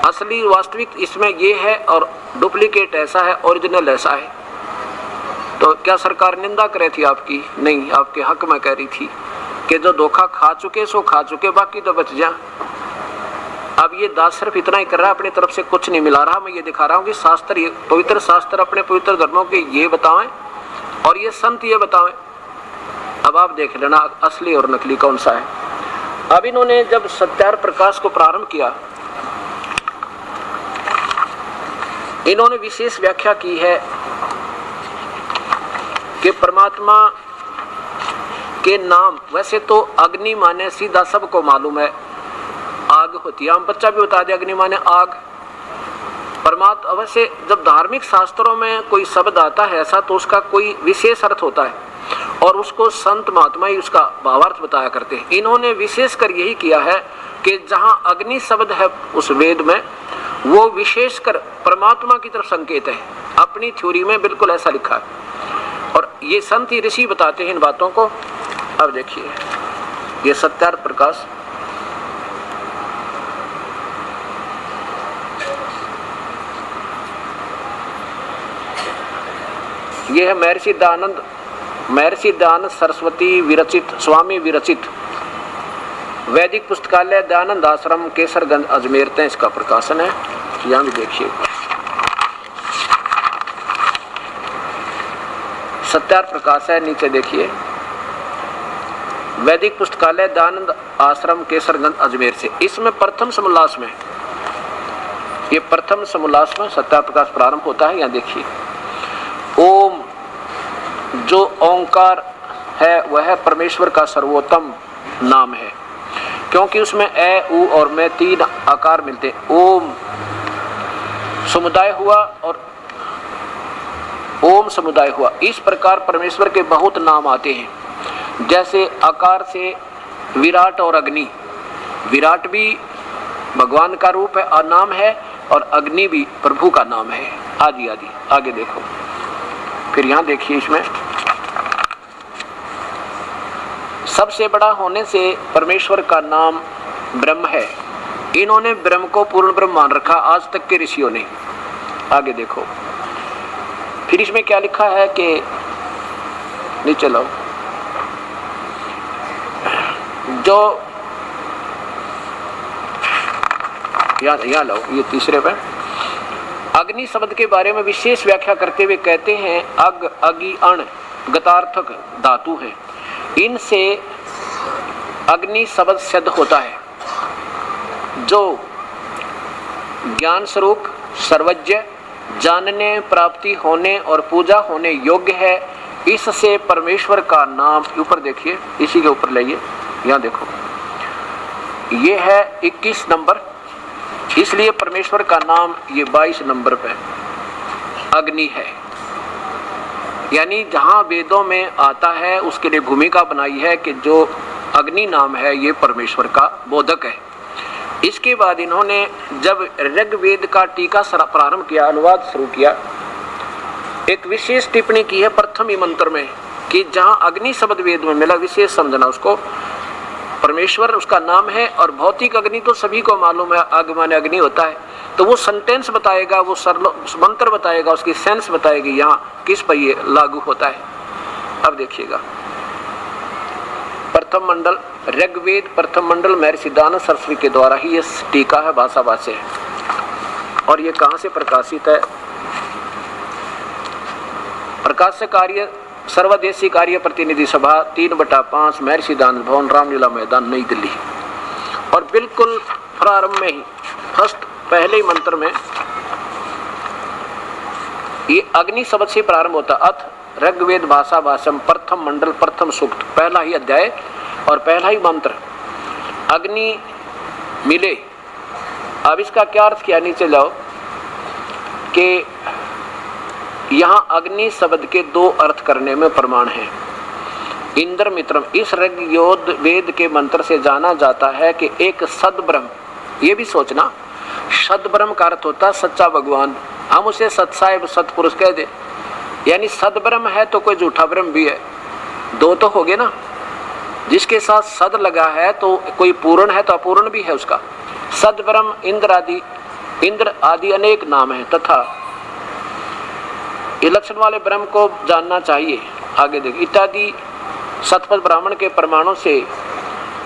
असली वास्तविक इसमें ये है और डुप्लीकेट ऐसा है, ओरिजिनल ऐसा है। तो क्या सरकार निंदा करे थी आपकी? नहीं, आपके हक में कह रही थी कि जो धोखा खा चुके सो खा चुके, बाकी तो बच जा। अब ये दास सिर्फ इतना ही कर रहा है, अपनी तरफ से कुछ नहीं मिला रहा। मैं ये दिखा रहा हूँ कि शास्त्र, ये पवित्र शास्त्र अपने पवित्र धर्मों के ये बताएं और ये संत ये बताएं। अब आप देख लेना असली और नकली कौन सा है। अब इन्होंने जब सत्यार्थ प्रकाश को प्रारंभ किया, इन्होंने विशेष व्याख्या की है कि परमात्मा के नाम, वैसे तो अग्नि माने सीधा सबको मालूम है आग होती है, हम बच्चा भी बता दे अग्नि माने आग। परमात्मा वैसे जब धार्मिक शास्त्रों में कोई शब्द आता है ऐसा, तो उसका कोई विशेष अर्थ होता है और उसको संत महात्मा ही उसका भावार्थ बताया करते हैं। इन्होंने विशेषकर यही किया है कि जहाँ अग्नि शब्द है उस वेद में, वो विशेषकर परमात्मा की तरफ संकेत है। अपनी थ्योरी में बिल्कुल ऐसा लिखा है और ये संत ही ऋषि बताते हैं इन बातों को। अब देखिए, ये सत्यार्थ प्रकाश, ये है महर्षि दयानंद सरस्वती विरचित, स्वामी विरचित वैदिक पुस्तकालय दयानंद आश्रम केसरगंज अजमेर में इसका प्रकाशन है। यहाँ भी देखिए, सत्यार्थ प्रकाश है, नीचे देखिए, वैदिक पुस्तकालय दयानंद आश्रम केसरगंज अजमेर से। इसमें प्रथम समोल्लास में, ये प्रथम समोल्लास में सत्यार्थ प्रकाश प्रारंभ होता है। यहाँ देखिए, ओम, जो ओंकार है वह परमेश्वर का सर्वोत्तम नाम है, क्योंकि उसमें ए, उ और में 3 आकार मिलते हैं। ओम समुदाय हुआ और ओम समुदाय हुआ। इस प्रकार परमेश्वर के बहुत नाम आते हैं। जैसे आकार से विराट और अग्नि, विराट भी भगवान का रूप है और नाम है, और अग्नि भी प्रभु का नाम है, आदि आदि। आगे देखो, फिर यहाँ देखिए, इसमें सबसे बड़ा होने से परमेश्वर का नाम ब्रह्म है। इन्होंने ब्रह्म को पूर्ण ब्रह्म मान रखा आज तक के ऋषियों ने। आगे देखो, फिर इसमें क्या लिखा है कि नीचे लो, जो यहाँ लो, ये तीसरे पे अग्नि शब्द के बारे में विशेष व्याख्या करते हुए कहते हैं, अग, अगि, अण गतार्थक धातु है। इनसे अग्नि शब्द सिद्ध होता है, जो ज्ञान स्वरूप, सर्वज्ञ, जानने, प्राप्ति होने और पूजा होने योग्य है। इससे परमेश्वर का नाम, ऊपर देखिए, इसी के ऊपर लाइए, यहाँ देखो, ये है 21 नंबर, इसलिए परमेश्वर का नाम ये 22 नंबर पे अग्नि है। यानी जहाँ वेदों में आता है उसके लिए भूमिका बनाई है कि जो अग्नि नाम है ये परमेश्वर का बोधक है। इसके बाद इन्होंने जब ऋग्वेद का टीका प्रारंभ किया, अनुवाद शुरू किया, एक विशेष टिप्पणी की है प्रथम ही मंत्र में कि जहाँ अग्नि शब्द वेद में मिला, विशेष समझना उसको, परमेश्वर उसका नाम है। और भौतिक अग्नि तो सभी को मालूम है, आग माने अग्नि होता है, तो वो सेंटेंस बताएगा, वो मंत्र बताएगा, उसकी सेंस बताएगी यहाँ किस पर ये लागू होता है। अब देखिएगा, प्रथम मंडल ऋग्वेद प्रथम मंडल महर्षि दयानंद सरस्वती के द्वारा ही ये टीका है, भाषा भाष्य है। और ये कहाँ से प्रकाशित है? प्रकाशक कार्य सर्वदेशी कार्य प्रतिनिधि सभा 3/5 महर्षि दयानंद भवन, रामलीला मैदान, नई दिल्ली। और बिल्कुल प्रारंभ में ही फर्स्ट पहले ही मंत्र में ये अग्नि शब्द से प्रारंभ होता। अथ ऋग्वेद भाषा भाषम प्रथम मंडल प्रथम सूक्त, पहला ही अध्याय और पहला ही मंत्र, अग्नि मिले। अब इसका क्या अर्थ किया, नीचे जाओ, कि यहाँ अग्नि शब्द के दो अर्थ करने में प्रमाण है। इंद्र मित्रम, इस ऋग्वेद वेद के मंत्र से जाना जाता है कि एक सद्ब्रह्म, ये भी सोचना, सद्ब्रह्म का अर्थ होता सच्चा भगवान, हम उसे सत्साहिब सतपुरुष कह दे, यानी सद्ब्रह्म है तो कोई झूठा ब्रह्म भी है, दो तो हो गए ना। जिसके साथ सद लगा है तो कोई पूर्ण है तो अपूर्ण भी है उसका। सद्ब्रह्म इंद्र आदि अनेक नाम है तथा ये लक्षण वाले ब्रह्म को जानना चाहिए। आगे देखिए, इत्यादि शतपथ ब्राह्मण के प्रमाणों से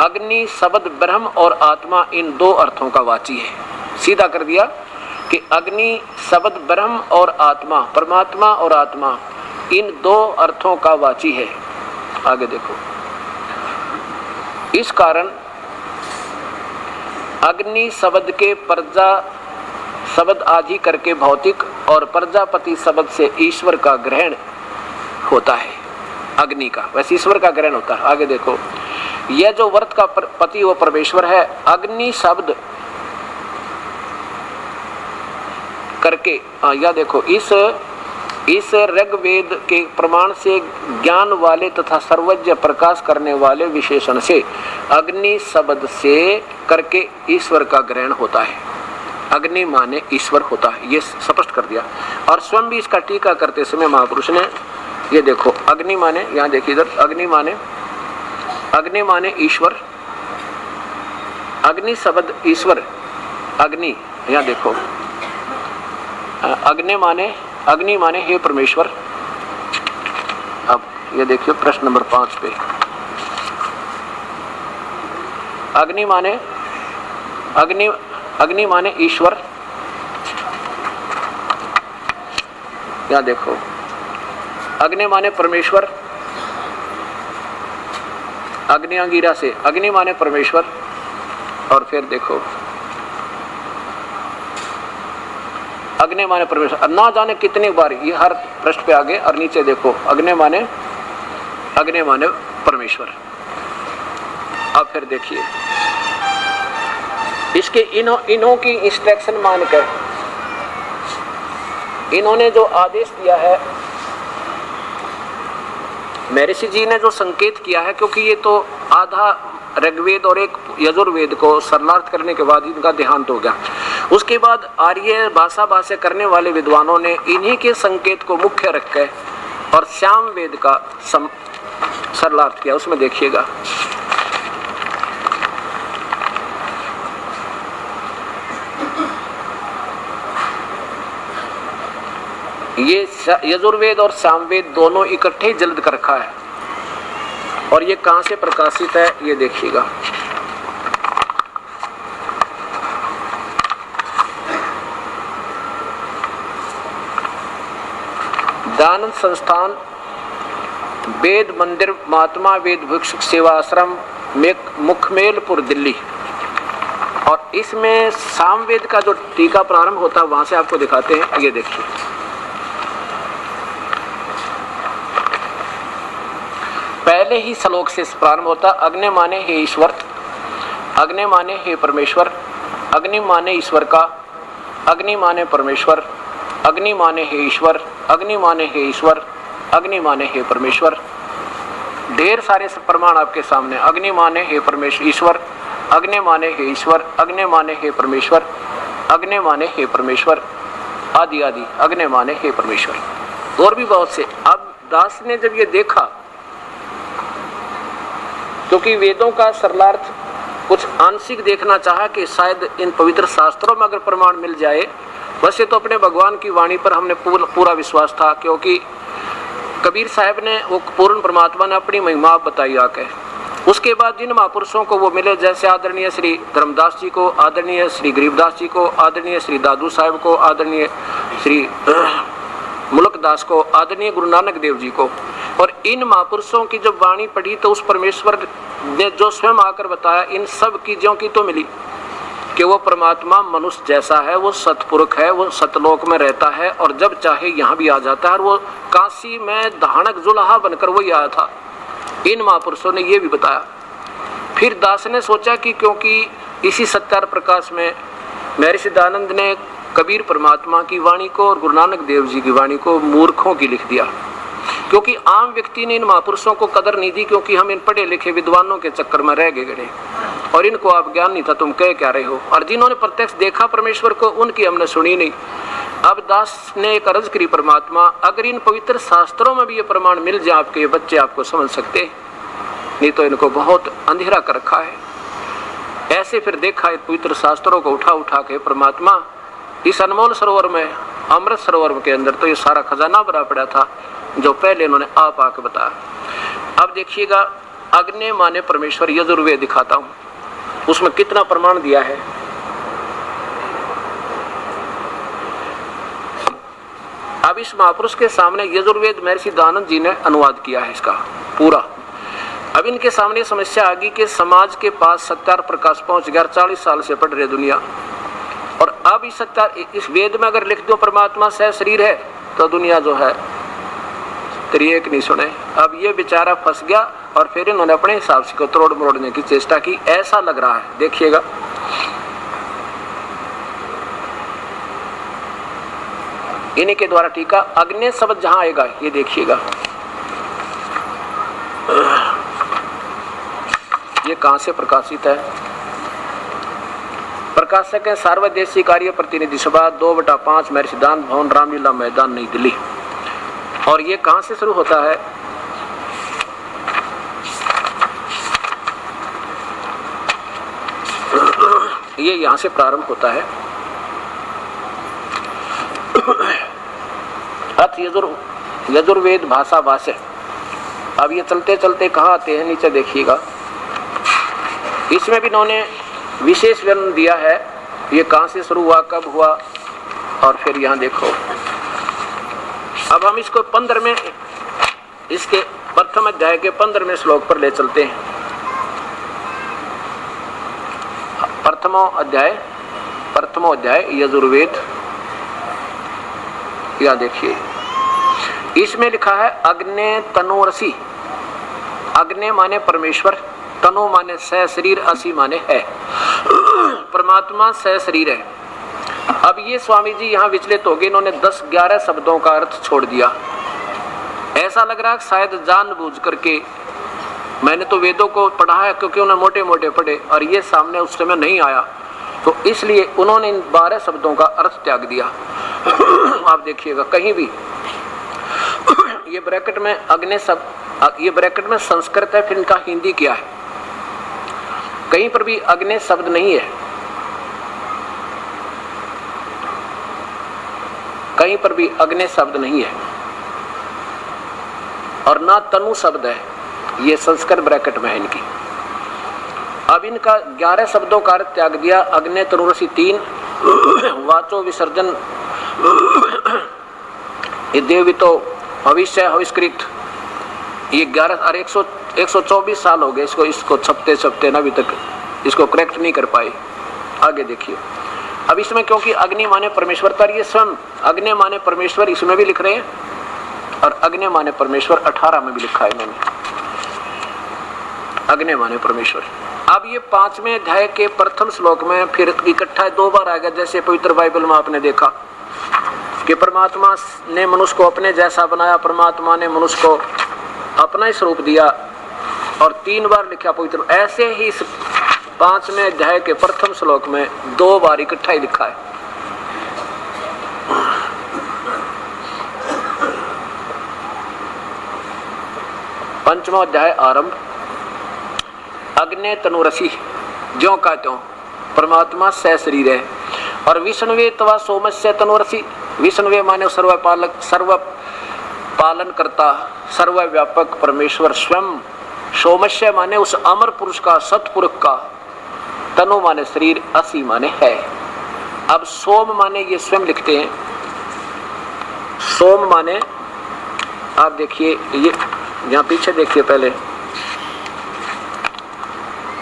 अग्नि शब्द ब्रह्म और आत्मा इन दो अर्थों का वाची है। सीधा कर दिया कि अग्नि शब्द ब्रह्म और आत्मा, परमात्मा और आत्मा, इन दो अर्थों का वाची है। आगे देखो, इस कारण अग्नि शब्द के प्रजा शब्द आदि करके भौतिक और प्रजापति शब्द से ईश्वर का ग्रहण होता है। अग्नि का वैसे ईश्वर का ग्रहण होता है। आगे देखो, यह जो वर्त का पति वो परमेश्वर है, अग्नि शब्द करके यह देखो, इस ऋग्वेद के प्रमाण से ज्ञान वाले तथा सर्वज्ञ प्रकाश करने वाले विशेषण से अग्नि शब्द से करके ईश्वर का ग्रहण होता है। अग्नि माने ईश्वर होता है, ये स्पष्ट कर दिया। और स्वयं भी इसका टीका करते समय महापुरुष ने ये देखो, अग्नि माने, यहाँ देखिए इधर, अग्नि माने ईश्वर, अग्नि शब्द ईश्वर, अग्नि, यहाँ देखो, अग्नि माने हे परमेश्वर। अब ये देखिए प्रश्न नंबर 5 पे, अग्नि माने ईश्वर, यहाँ देखो, अग्नि माने परमेश्वर, अग्नियांगिरा से अग्नि माने परमेश्वर। और फिर देखो, अग्नि माने परमेश्वर, ना जाने कितनी बार ये हर पृष्ठ पे आगे और नीचे देखो, अग्नि माने परमेश्वर। अब फिर देखिए, इसके इन्हों की इंस्ट्रक्शन मानकर इन्होंने जो आदेश दिया है, महर्षि जी ने जो संकेत किया है, क्योंकि ये तो आधा ऋग्वेद और एक यजुर्वेद को सरलार्थ करने के बाद इनका देहांत हो गया। उसके बाद आर्य भाषा करने वाले विद्वानों ने इन्हीं के संकेत को मुख्य रखकर और श्याम वेद का सरलार्थ किया। उसमें देखिएगा, ये यजुर्वेद और सामवेद दोनों इकट्ठे जल्द कर रखा है। और ये कहां से प्रकाशित है ये देखिएगा, दानंद संस्थान, वेद मंदिर, महात्मा वेद भिक्षुक सेवा आश्रम, मुखमेलपुर, दिल्ली। और इसमें सामवेद का जो टीका प्रारंभ होता है वहां से आपको दिखाते हैं। ये देखिए, पहले ही श्लोक से प्रारंभ होता, अग्नि माने हे ईश्वर, अग्नि माने हे परमेश्वर, अग्नि माने ईश्वर का, अग्नि माने परमेश्वर, अग्नि माने हे ईश्वर, अग्नि माने हे ईश्वर, अग्नि माने हे परमेश्वर। ढेर सारे प्रमाण आपके सामने, अग्नि माने हे परमेश्वर ईश्वर, अग्नि माने हे ईश्वर, अग्नि माने हे परमेश्वर, अग्नि माने हे परमेश्वर, आदि आदि, अग्नि माने हे परमेश्वर। और भी बहुत से। अब दास ने जब ये देखा, क्योंकि वेदों का सरलार्थ कुछ आंशिक देखना चाहा कि शायद इन पवित्र शास्त्रों में अगर प्रमाण मिल जाए। वैसे तो अपने भगवान की वाणी पर हमने पूरा विश्वास था, क्योंकि कबीर साहब ने वो पूर्ण परमात्मा ने अपनी महिमा बताई आके। उसके बाद जिन महापुरुषों को वो मिले, जैसे आदरणीय श्री धर्मदास जी को, आदरणीय श्री गरीबदास जी को, आदरणीय श्री दादू साहब को, आदरणीय श्री मुल्कदास को, आदरणीय गुरु नानक देव जी को, और इन महापुरुषों की जब वाणी पढ़ी तो उस परमेश्वर ने जो स्वयं आकर बताया, इन सब चीजों की तो मिली कि वो परमात्मा मनुष्य जैसा है, वो सतपुरुष है, वो सतलोक में रहता है और जब चाहे यहाँ भी आ जाता है। और वो काशी में धानक जुल्हा बनकर वही आया था। इन महापुरुषों ने ये भी बताया। फिर दास ने सोचा कि क्योंकि इसी सत्यार प्रकाश में महर्षि दयानंद ने कबीर परमात्मा की वाणी को और गुरु नानक देव जी की वाणी को मूर्खों की लिख दिया, क्योंकि आम व्यक्ति ने इन महापुरुषों को कदर नहीं दी, क्योंकि हम इन पढ़े लिखे विद्वानों के चक्कर में रह गए और इनको आप ज्ञान नहीं था, तुम कह क्या रहे हो। और जिन्होंने प्रत्यक्ष देखा परमेश्वर को, उनकी हमने सुनी नहीं। अब दास ने एक अर्ज करी, परमात्मा अगर इन पवित्र शास्त्रों में भी ये प्रमाण मिल जाए आपके, ये बच्चे आपको समझ सकते हैं, नहीं तो इनको बहुत अंधेरा कर रखा है। ऐसे फिर देखा पवित्र शास्त्रों को उठा उठा के परमात्मा इस अनमोल सरोवर में, अमृत सरोवर के अंदर तो ये सारा खजाना भरा पड़ा था जो पहले इन्होंने आप आके बताया। अब देखिएगा, अग्नि माने परमेश्वर, यजुर्वेद दिखाता हूं उसमें कितना प्रमाण दिया है। अब इस महापुरुष के सामने यजुर्वेद महर्षि दयानंद जी ने अनुवाद किया है इसका पूरा। अब इनके सामने समस्या आ गई कि समाज के पास सत्यार प्रकाश पहुंच गया, 40 साल से पढ़ रहे दुनिया, और अब इस सत्यार इस वेद में अगर लिख दो परमात्मा सह शरीर है तो दुनिया जो है तेरी एक नहीं सुने। अब ये बेचारा फंस गया और फिर इन्होंने अपने हिसाब से को तोड़ मरोड़ने की चेष्टा की, ऐसा लग रहा है। देखिएगा, इन्हीं के द्वारा टीका अग्नि शब्द जहां आएगा ये देखिएगा, ये कहां से प्रकाशित है। प्रकाशक है सार्वदेशी कार्य प्रतिनिधि सभा 2/5 महर्षि दान भवन, रामलीला मैदान, नई दिल्ली। और ये कहां से शुरू होता है, ये यहां से प्रारंभ होता है। अथ यजुर्वेद भाषा भाष्य। अब ये चलते चलते कहाँ आते हैं, नीचे देखिएगा, इसमें भी इन्होंने विशेष वर्णन दिया है, ये कहां से शुरू हुआ, कब हुआ, और फिर यहां देखो। अब हम इसको 15 में, इसके प्रथम अध्याय के 15वें श्लोक पर ले चलते हैं। प्रथमो अध्याय यजुर्वेद, या देखिए इसमें लिखा है अग्नि तनुरसी। अग्नि माने परमेश्वर, तनु माने सह शरीर, असी माने है। परमात्मा सह शरीर है। अब ये स्वामी जी यहाँ विचलित हो गए, इन्होंने 10-11 शब्दों का अर्थ छोड़ दिया। ऐसा लग रहा है शायद जानबूझ करके, मैंने तो वेदों को पढ़ा है क्योंकि उन्हें मोटे मोटे पढ़े और ये सामने उस समय नहीं आया, तो इसलिए उन्होंने इन 12 शब्दों का अर्थ त्याग दिया। आप देखिएगा कहीं भी ये ब्रैकेट में अग्नि शब्द, ये ब्रैकेट में संस्कृत है, फिर इनका हिंदी क्या है, कहीं पर भी अग्नि शब्द नहीं है, कहीं पर भी अग्नि शब्द नहीं है, और ना तनु शब्द है, ये संस्कृत ब्रैकेट में है इनकी। अब इनका 11 शब्दों का अर्थ त्याग दिया। अग्नि तनुरसी 3, वाचो विसर्जन, ये देवितो भविष्य हविष्कृत, ये 11 और 124 साल हो गए इसको छपते ना, अभी तक इसको करेक्ट नहीं कर पाए। आगे देखिए, अब इसमें क्योंकि अग्नि माने परमेश्वर, पर ये स्वयं अग्नि माने परमेश्वर इसमें भी लिख रहे हैं, और अग्नि माने परमेश्वर 18 में भी लिखा है इन्होंने, अग्नि माने परमेश्वर। अब ये 5वें अध्याय के प्रथम श्लोक में फिर इकट्ठा 2 बार आ गया, जैसे पवित्र बाइबल में आपने देखा कि परमात्मा ने मनुष्य को अपने जैसा बनाया, परमात्मा ने मनुष्य को अपना ही स्वरूप दिया, और 3 बार लिखा पवित्र। ऐसे ही इस 5वें अध्याय के प्रथम श्लोक में 2 बार इकट्ठा ही लिखा है। पंचवा अध्याय आरंभ, अग्नि तनुरसी, ज्यों का त्यों परमात्मा सह शरीर है। और विष्णुवे तवा सोमस्य तनुरसी, विष्णुवे माने सर्वपालक, सर्व पालन करता, सर्वव्यापक परमेश्वर स्वयं। सोमस्य माने उस अमर पुरुष का, सतपुरुष का। तनु माने शरीर, असी माने है। अब सोम माने ये स्वयं लिखते हैं, सोम माने आप देखिए, ये यहाँ पीछे देखिए पहले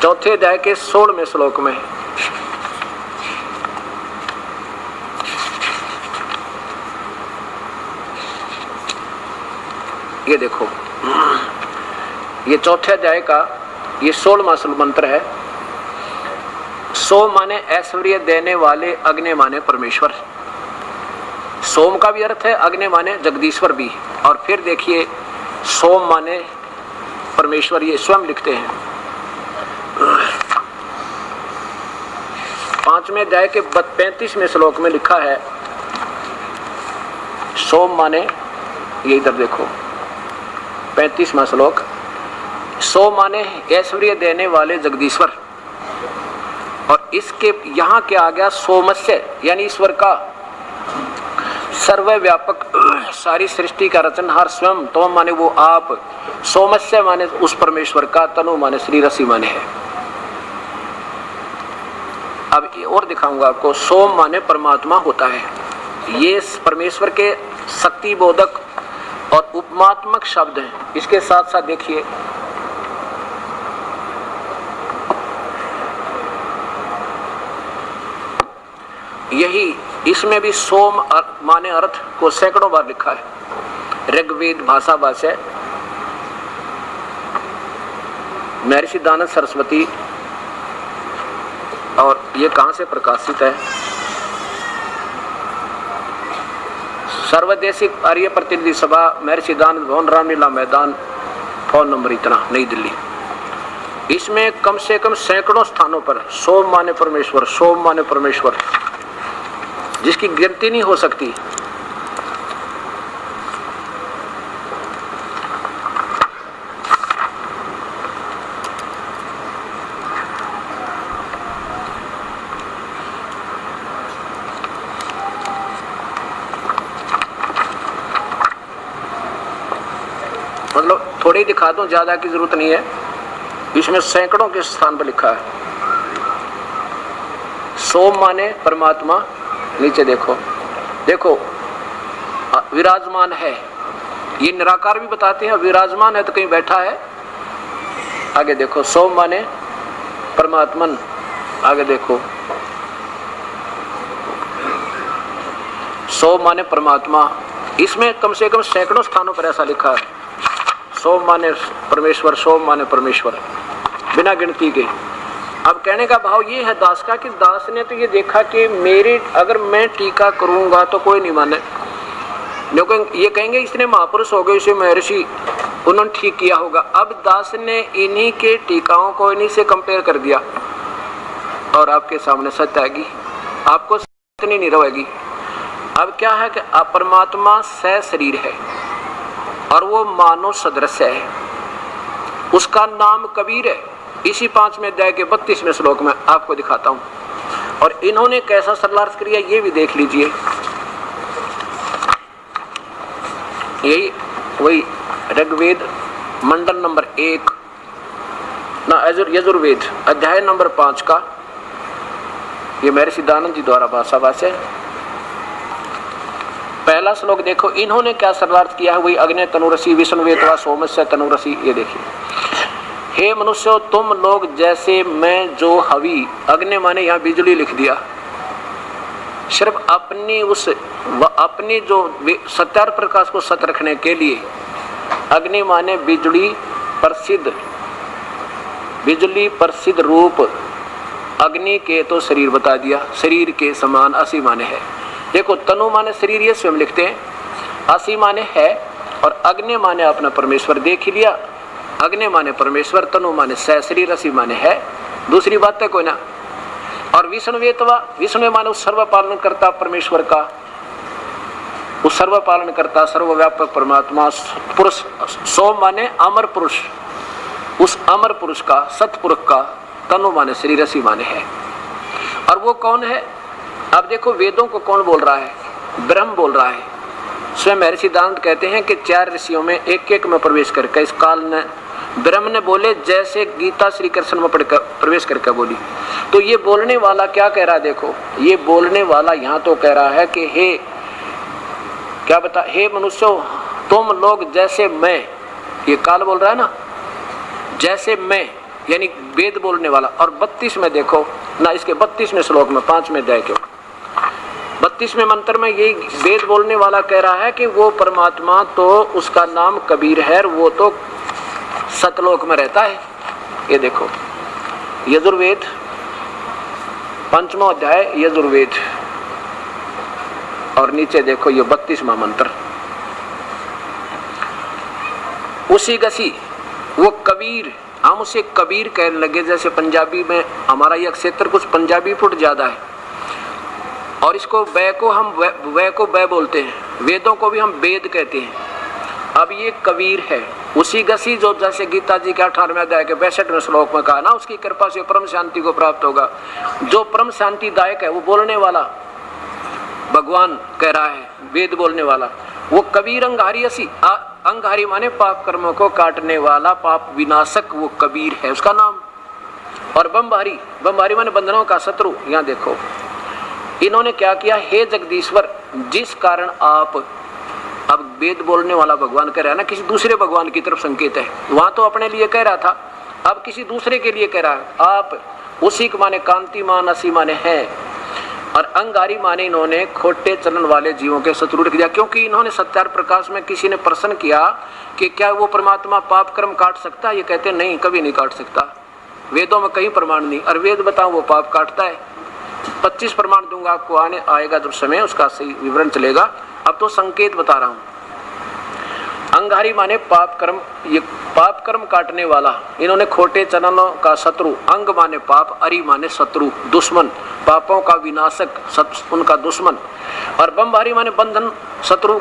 चौथे अध्याय के 16वें श्लोक में, ये देखो, ये चौथे अध्याय का ये 16वां मंत्र है। सो माने ऐश्वर्य देने वाले, अग्नि माने परमेश्वर। सोम का भी अर्थ है, अग्नि माने जगदीश्वर भी। और फिर देखिए सोम माने परमेश्वर, ये स्वयं लिखते हैं। 5वें अध्याय के 35वें श्लोक में लिखा है सोम माने, ये इधर देखो 35वां श्लोक, सोम माने ऐश्वर्य देने वाले जगदीश्वर। और इसके यहाँ क्या आ गया, सोमस्य यानी ईश्वर का सर्वव्यापक सारी सृष्टि का रचनहार स्वयं, तो माने वो आप, सोमस्य माने उस परमेश्वर का, तनु माने श्री रसी माने है। अब और दिखाऊंगा आपको, सोम माने परमात्मा होता है। ये परमेश्वर के शक्ति बोधक और उपमात्मक शब्द हैं। इसके साथ साथ देखिए यही इसमें भी सोम माने अर्थ को सैकड़ों बार लिखा है। ऋग्वेद भाषा भाष्य, महर्षि दानव सरस्वती, और ये कहां से प्रकाशित है, सर्वदेशिक आर्य प्रतिनिधि सभा, महर्षि दानव भवन, रामलीला मैदान, फोन नंबर इतना, नई दिल्ली। इसमें कम से कम सैकड़ों स्थानों पर सोम माने परमेश्वर, सोम माने परमेश्वर, जिसकी गिनती नहीं हो सकती। मतलब थोड़ी दिखा दूं, ज्यादा की जरूरत नहीं है। इसमें सैकड़ों के स्थान पर लिखा है सोम माने परमात्मा। नीचे देखो, देखो विराजमान है, ये निराकार भी बताते हैं, विराजमान है तो कहीं बैठा है। आगे देखो सोम माने परमात्मन, आगे देखो सोम माने परमात्मा। इसमें कम से कम सैकड़ों स्थानों पर ऐसा लिखा है, सोम माने परमेश्वर, सोम माने परमेश्वर, बिना गिनती के। अब कहने का भाव ये है दास का कि दास ने तो ये देखा कि मेरे अगर मैं टीका करूंगा तो कोई नहीं माने, लेकिन ये कहेंगे इसने महापुरुष हो गए, इसे महर्षि, उन्होंने ठीक किया होगा। अब दास ने इन्हीं के टीकाओं को इन्हीं से कंपेयर कर दिया और आपके सामने सत्य आएगी, आपको सत्य नहीं रहेगी। अब क्या है कि परमात्मा सह शरीर है और वो मानव सदृश्य है, उसका नाम कबीर है। इसी 5वें अध्याय के 32वें श्लोक में आपको दिखाता हूं। और इन्होंने कैसा सरलार्थ किया ये भी देख लीजिए। यही वही ऋग्वेद मंडल नंबर 1 ना यजुर्वेद अध्याय नंबर 5 का, ये महर्षि दानंद जी द्वारा भाषा भाष्य। पहला श्लोक देखो, इन्होंने क्या सरलार्थ किया है, वही अग्नि तनुरसी विष्णुवेतवा सोमस्य तनुरसी। ये देखिए, हे मनुष्यों तुम लोग जैसे मैं जो हवि, अग्नि माने यहाँ बिजली लिख दिया, सिर्फ अपनी जो सत्यार प्रकाश को सत रखने के लिए, अग्नि माने बिजली प्रसिद्ध रूप, अग्नि के तो शरीर बता दिया, शरीर के समान असी माने है। देखो तनु माने शरीर, ये स्वयं लिखते हैं, असी माने है, और अग्नि माने अपना परमेश्वर देख ही लिया। अग्नि माने परमेश्वर, तनु माने सह शरीर, असी माने है, दूसरी बात है कोई ना। और विष्णुवेतवा, विष्णु माने उस सर्व पालन करता परमेश्वर का, उस सर्व पालन करता सर्वव्यापक परमात्मा। पुरुष, सोम माने अमर पुरुष, उस अमर पुरुष का, सतपुरुष का। तनु माने शरीर, असी माने है। और वो कौन है? अब देखो वेदों को कौन बोल रहा है? ब्रह्म बोल रहा है। स्वयं महर्षि दानंद कहते हैं कि 4 ऋषियों में एक एक में प्रवेश करके इस काल ने ब्रह्म ने बोले, जैसे गीता श्री कृष्ण में पढ़कर प्रवेश करके बोली। तो ये बोलने वाला क्या कह रहा है? देखो ये बोलने वाला यहाँ तो कह रहा है कि हे क्या बता, हे मनुष्यों तुम लोग जैसे मैं, ये काल बोल रहा है ना, जैसे मैं यानी वेद बोलने वाला। और 32 में देखो ना, इसके 32वें श्लोक में 5वें अध्याय के 32वें मंत्र में ये वेद बोलने वाला कह रहा है कि वो परमात्मा तो उसका नाम कबीर है, वो तो सतलोक में रहता है। ये देखो यजुर्वेद 5वां अध्याय, यजुर्वेद और नीचे देखो ये 32वां मंत्र। उसी गसी वो कबीर, हम उसे कबीर कहने लगे। जैसे पंजाबी में हमारा यह क्षेत्र कुछ पंजाबी फुट ज्यादा है और इसको बै को हम वै को बै बोलते हैं, वेदों को भी हम वेद कहते हैं। अब ये कबीर है उसी गसी जो जैसे गीता जी के 18वें अध्याय के 62वें श्लोक में कहा ना, उसकी कृपा से परम शांति को प्राप्त होगा। जो परम शांति दायक है वो बोलने वाला भगवान कह रहा है, वेद बोलने वाला वो कबीर अंगारी असी। अंगारी माने पाप कर्मों को काटने वाला, पाप विनाशक, वो कबीर है उसका नाम। और बमबारी, बमबारी माने बंधनों का शत्रु। यहाँ देखो इन्होंने क्या किया, हे जगदीश्वर जिस कारण आप, अब वेद बोलने वाला भगवान कह रहा है ना, किसी दूसरे भगवान की तरफ संकेत है। वहां तो अपने लिए कह रहा था, अब किसी दूसरे के लिए कह रहा है। आप उसी के माने कांतिमान, असी माने है, और अंगारी माने इन्होंने खोटे चलन वाले जीवों के शत्रु रख दिया। क्योंकि इन्होंने सत्यार प्रकाश में किसी ने प्रश्न किया कि क्या वो परमात्मा पाप कर्म काट सकता है, ये कहते नहीं, कभी नहीं काट सकता। वेदों में कहीं प्रमाण नहीं, और वेद बताओ वो पाप काटता है। 25 प्रमाण दूंगा आपको, आने आएगा जब समय उसका सही विवरण चलेगा। अब तो संकेत बता रहा हूं। अंगारी माने पाप कर्म, ये पाप कर्म काटने वाला, इन्होंने खोटे चरणों का शत्रु। अंग माने पाप, अरि माने शत्रु, दुश्मन, पापों का विनाशक, उनका दुश्मन। और बमभारी माने बंधन, शत्रु।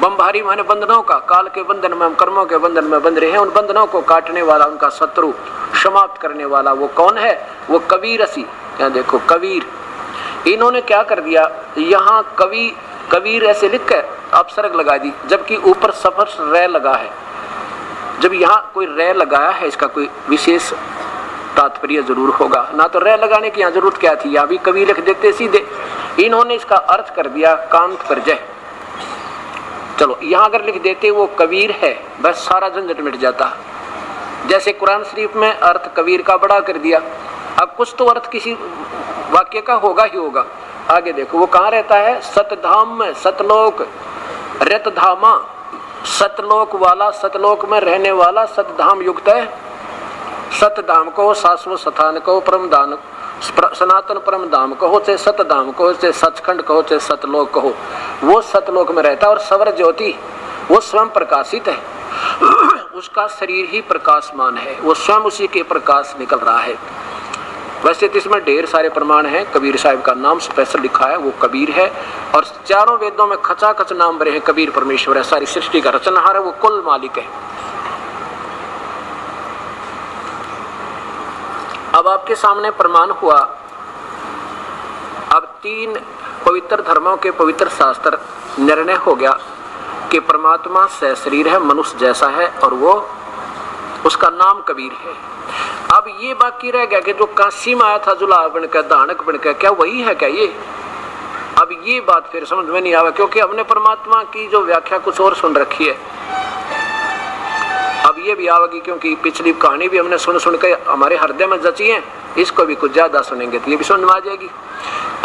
बमभारी माने बंधनों का, काल के बंधन में हम कर्मों के बंधन में बंध रहे हैं, उन बंधनों को काटने वाला, उनका शत्रु, समाप्त करने वाला वो कौन है, वो कबीर असी। यहाँ देखो कबीर, इन्होंने क्या कर दिया, यहाँ कवि कबीर ऐसे लिख कर अपसर्ग लगा दी, जबकि ऊपर सफर रै लगा है। जब यहाँ कोई रै लगाया है इसका कोई विशेष तात्पर्य जरूर होगा, ना तो रै लगाने की यहाँ जरूरत क्या थी, यहाँ भी कवि लिख देते सीधे। इन्होंने इसका अर्थ कर दिया कांत पर जय। चलो यहाँ अगर लिख देते वो कबीर है, बस सारा झंझट मिट जाता। जैसे कुरान शरीफ में अर्थ कबीर का बड़ा कर दिया, अब कुछ तो अर्थ किसी वाक्य का होगा ही होगा। आगे देखो वो कहाँ रहता है, सतधाम में, सतलोक, रतधामा, सतलोक वाला, सतलोक में रहने वाला, सतधाम युक्त है। सतधाम को शाश्वत स्थान को, परम दान, सनातन परम धाम कहो, चाहे सतधाम कहो, चाहे सचखंड कहो, चाहे सतलोक कहो, वो सतलोक में रहता है। और सवर ज्योति वो स्वयं प्रकाशित है, उसका शरीर ही प्रकाशमान है, वो स्वयं उसी के प्रकाश निकल रहा है। वैसे तो इसमें ढेर सारे प्रमाण हैं, कबीर साहब का नाम स्पेशल लिखा है, वो कबीर है। और चारों वेदों में खचाखच नाम बरे हैं, कबीर परमेश्वर है, सारी सृष्टि का रचनहार है, वो कुल मालिक है। अब आपके सामने प्रमाण हुआ। अब 3 पवित्र धर्मों के पवित्र शास्त्र निर्णय हो गया कि परमात्मा सशरीर है, मनुष्य जैसा है, और वो उसका नाम कबीर है। अब ये बाकी रह गया कि जो काशी में आया था जुलाहा बनकर, दानक बनकर, क्या वही है क्या ये? अब ये बात फिर समझ में नहीं आवा, क्योंकि हमने परमात्मा की जो व्याख्या कुछ और सुन रखी है। अब ये भी आवेगी, क्योंकि पिछली कहानी भी हमने सुन के हमारे हृदय में जची है, इसको भी कुछ ज्यादा सुनेंगे तो ये भी समझ में आ जाएगी।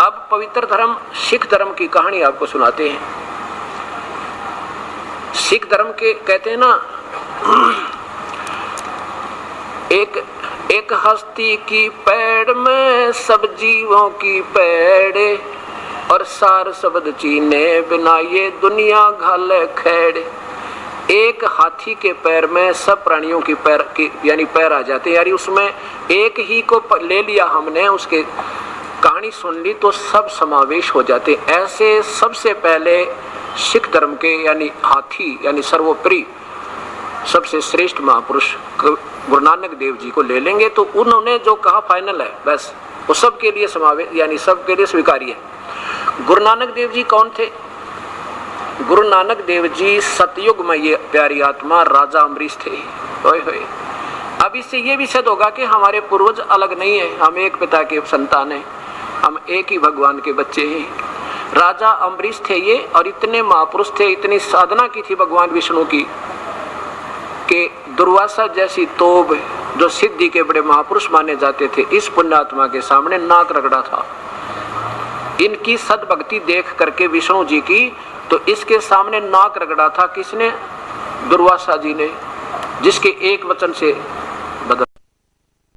अब पवित्र धर्म सिख धर्म की कहानी आपको सुनाते हैं। सिख धर्म के कहते हैं ना, एक हस्ती की पैड़ में सब जीवों की पैड़, और सार शब्द चीने बिना ये दुनिया घाले खेड़। एक हाथी के पैर में सब प्राणियों की पैर की यानी पैर आ जाते हैं, यानी उसमें एक ही को ले लिया हमने, उसके कहानी सुन ली तो सब समावेश हो जाते। ऐसे सबसे पहले सिख धर्म के यानी हाथी यानी सर्वोपरि सबसे श्रेष्ठ महापुरुष गुरु नानक देव जी को ले लेंगे तो उन्होंने जो कहा फाइनल है, बस वो सबके लिए समावेश यानी सबके लिए स्वीकार्य है। गुरु नानक देव जी कौन थे? गुरु नानक देव जी सतयुग में ये प्यारी आत्मा राजा अम्बरीश थे। होए होए। अब इससे ये भी सिद्ध होगा कि हमारे पूर्वज अलग नहीं है, हम एक पिता के संतान हैं, हम एक ही भगवान के बच्चे हैं। राजा अम्बरीश थे ये, और इतने महापुरुष थे, इतनी साधना की थी भगवान विष्णु की कि दुर्वासा जैसी तोब जो सिद्धि के बड़े महापुरुष माने जाते थे, इस पुण्यात्मा के सामने नाक रगड़ा था। इनकी सद्भक्ति देख करके विष्णु जी की, तो इसके सामने नाक रगड़ा था किसने? दुर्वासा जी ने, जिसके एक वचन से